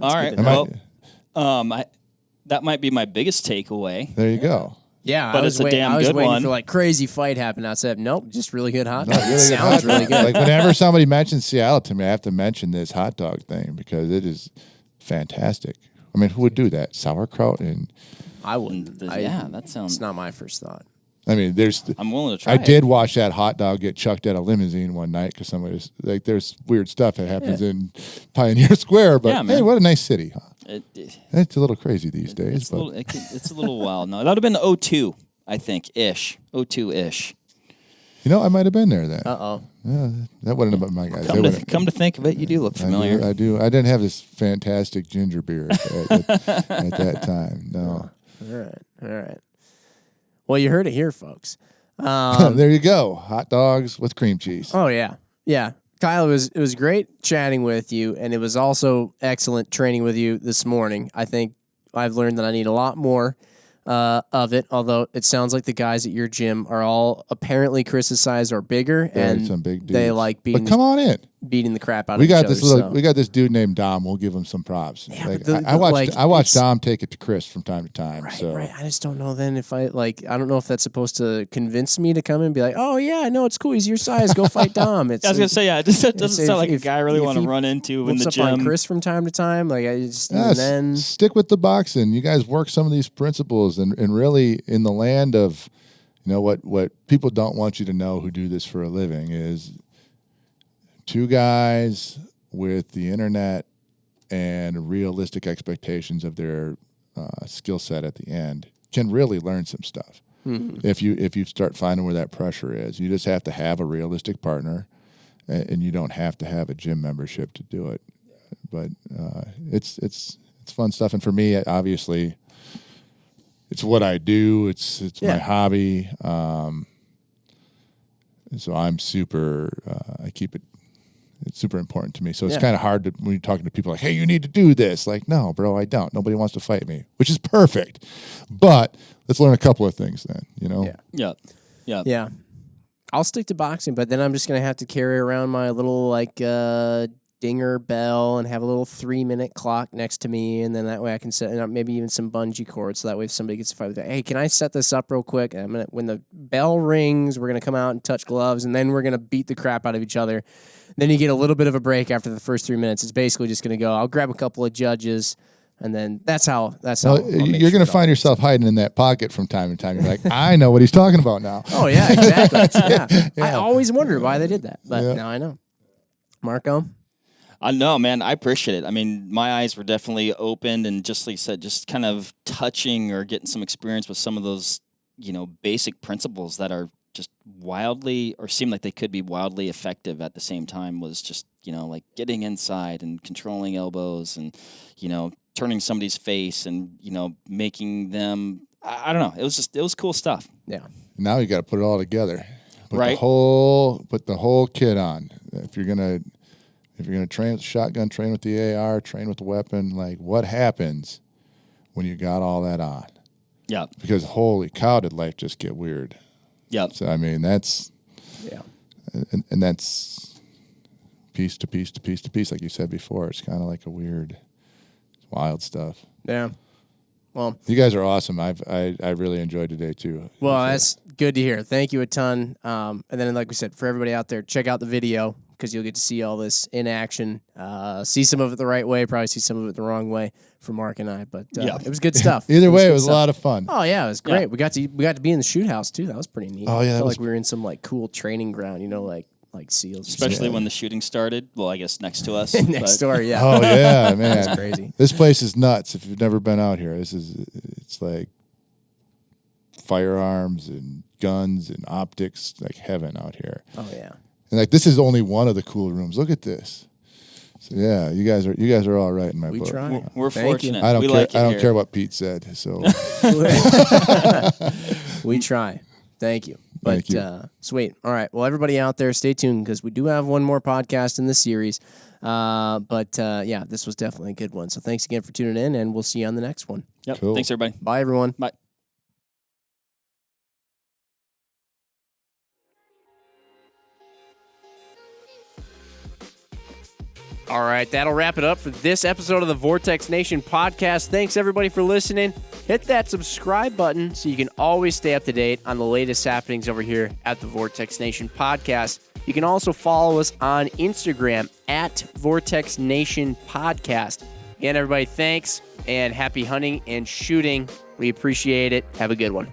All right. Well, that might be my biggest takeaway. There you go. Yeah, but it's a damn good one. I was waiting for like crazy fight happen. I said, nope, just really good hot dog. Really it sounds really good. Like whenever somebody mentions Seattle to me, I have to mention this hot dog thing because it is fantastic. I mean, who would do that? Sauerkraut and I wouldn't. That sounds. It's not my first thought. I mean, I'm willing to try. I did watch that hot dog get chucked at a limousine one night because somebody's like, there's weird stuff that happens in Pioneer Square, but hey, what a nice city, huh? It's a little crazy these days. It's a little wild. No, that would have been 02, I think, ish. 02-ish. You know, I might have been there then. Uh-oh. Yeah, that wouldn't have been my guys. Come to think of it, you do look familiar. I do. I didn't have this fantastic ginger beer at that time. No. All right. Well, you heard it here, folks. There you go. Hot dogs with cream cheese. Oh, yeah. Yeah. Kyle, it was great chatting with you, and it was also excellent training with you this morning. I think I've learned that I need a lot more of it, although it sounds like the guys at your gym are all apparently Chris's size or bigger, and some big dudes. They like beating the crap out of each other. We got this dude named Dom. We'll give him some props. Yeah, I watched Dom take it to Chris from time to time. Right. I just don't know then if I don't know if that's supposed to convince me to come and be like, oh yeah, no, it's cool. He's your size. Go fight Dom. I was gonna say, it doesn't sound like a guy I really want to run into in the gym. On Chris from time to time, like I just then stick with the boxing. You guys work some of these principles, and really in the land of, what people don't want you to know who do this for a living is two guys with the internet and realistic expectations of their skill set at the end can really learn some stuff. Mm-hmm. If you start finding where that pressure is, you just have to have a realistic partner, and you don't have to have a gym membership to do it. But it's fun stuff, and for me, obviously, it's what I do. It's my hobby. So I'm super. I keep it. It's super important to me. So it's kind of hard when you're talking to people like, hey, you need to do this. Like, no, bro, I don't. Nobody wants to fight me, which is perfect. But let's learn a couple of things then, Yeah. I'll stick to boxing, but then I'm just going to have to carry around my little, dinger bell and have a little 3-minute clock next to me, and then that way I can set up maybe even some bungee cords, so that way if somebody gets a fight with that, hey, can I set this up real quick? And when the bell rings, we're going to come out and touch gloves, and then we're going to beat the crap out of each other. Then you get a little bit of a break after the first 3 minutes. It's basically just going to go, I'll grab a couple of judges, and then that's how you're going to find yourself hiding in that pocket from time to time. You're like, I know what he's talking about now. Oh, yeah, exactly. I always wondered why they did that, but now I know. Marco? No, man, I appreciate it. I mean, my eyes were definitely opened, and just like you said, just kind of touching or getting some experience with some of those, basic principles that are just wildly, or seem like they could be wildly effective at the same time, was just, like getting inside and controlling elbows and, turning somebody's face and, making them, I don't know. It was cool stuff. Yeah. Now you got to put it all together. Put the whole kit on. If you're going to train with the shotgun, train with the AR, train with the weapon, like what happens when you got all that on? Yeah. Because holy cow, did life just get weird. Yeah. So, I mean, that's... Yeah. And that's piece to piece to piece to piece, like you said before. It's kind of like a weird, wild stuff. Yeah. Well, you guys are awesome. I really enjoyed today, too. Well, that's good to hear. Thank you a ton. And then, like we said, for everybody out there, check out the video, because you'll get to see all this in action. See some of it the right way, probably see some of it the wrong way for Mark and I. But it was good stuff. Either way, it was a lot of fun. Oh yeah, it was great. Yeah. We got to be in the shoot house too. That was pretty neat. Oh yeah, I felt like we were in some cool training ground. Like SEALs. Especially when the shooting started. Well, I guess next to us. Next door, yeah. Oh yeah, man, that's crazy. This place is nuts. If you've never been out here, it's like firearms and guns and optics, like heaven out here. Oh yeah. And this is only one of the cool rooms. Look at this. So yeah, you guys are all right in my book. We try. We're fortunate. I don't care what Pete said. So we try. Thank you. But Thank you. Sweet. All right. Well, everybody out there, stay tuned because we do have one more podcast in the series. Yeah, this was definitely a good one. So thanks again for tuning in, and we'll see you on the next one. Yep. Cool. Thanks, everybody. Bye, everyone. Bye. All right, that'll wrap it up for this episode of the Vortex Nation podcast. Thanks, everybody, for listening. Hit that subscribe button so you can always stay up to date on the latest happenings over here at the Vortex Nation podcast. You can also follow us on Instagram at Vortex Nation Podcast. Again, everybody, thanks, and happy hunting and shooting. We appreciate it. Have a good one.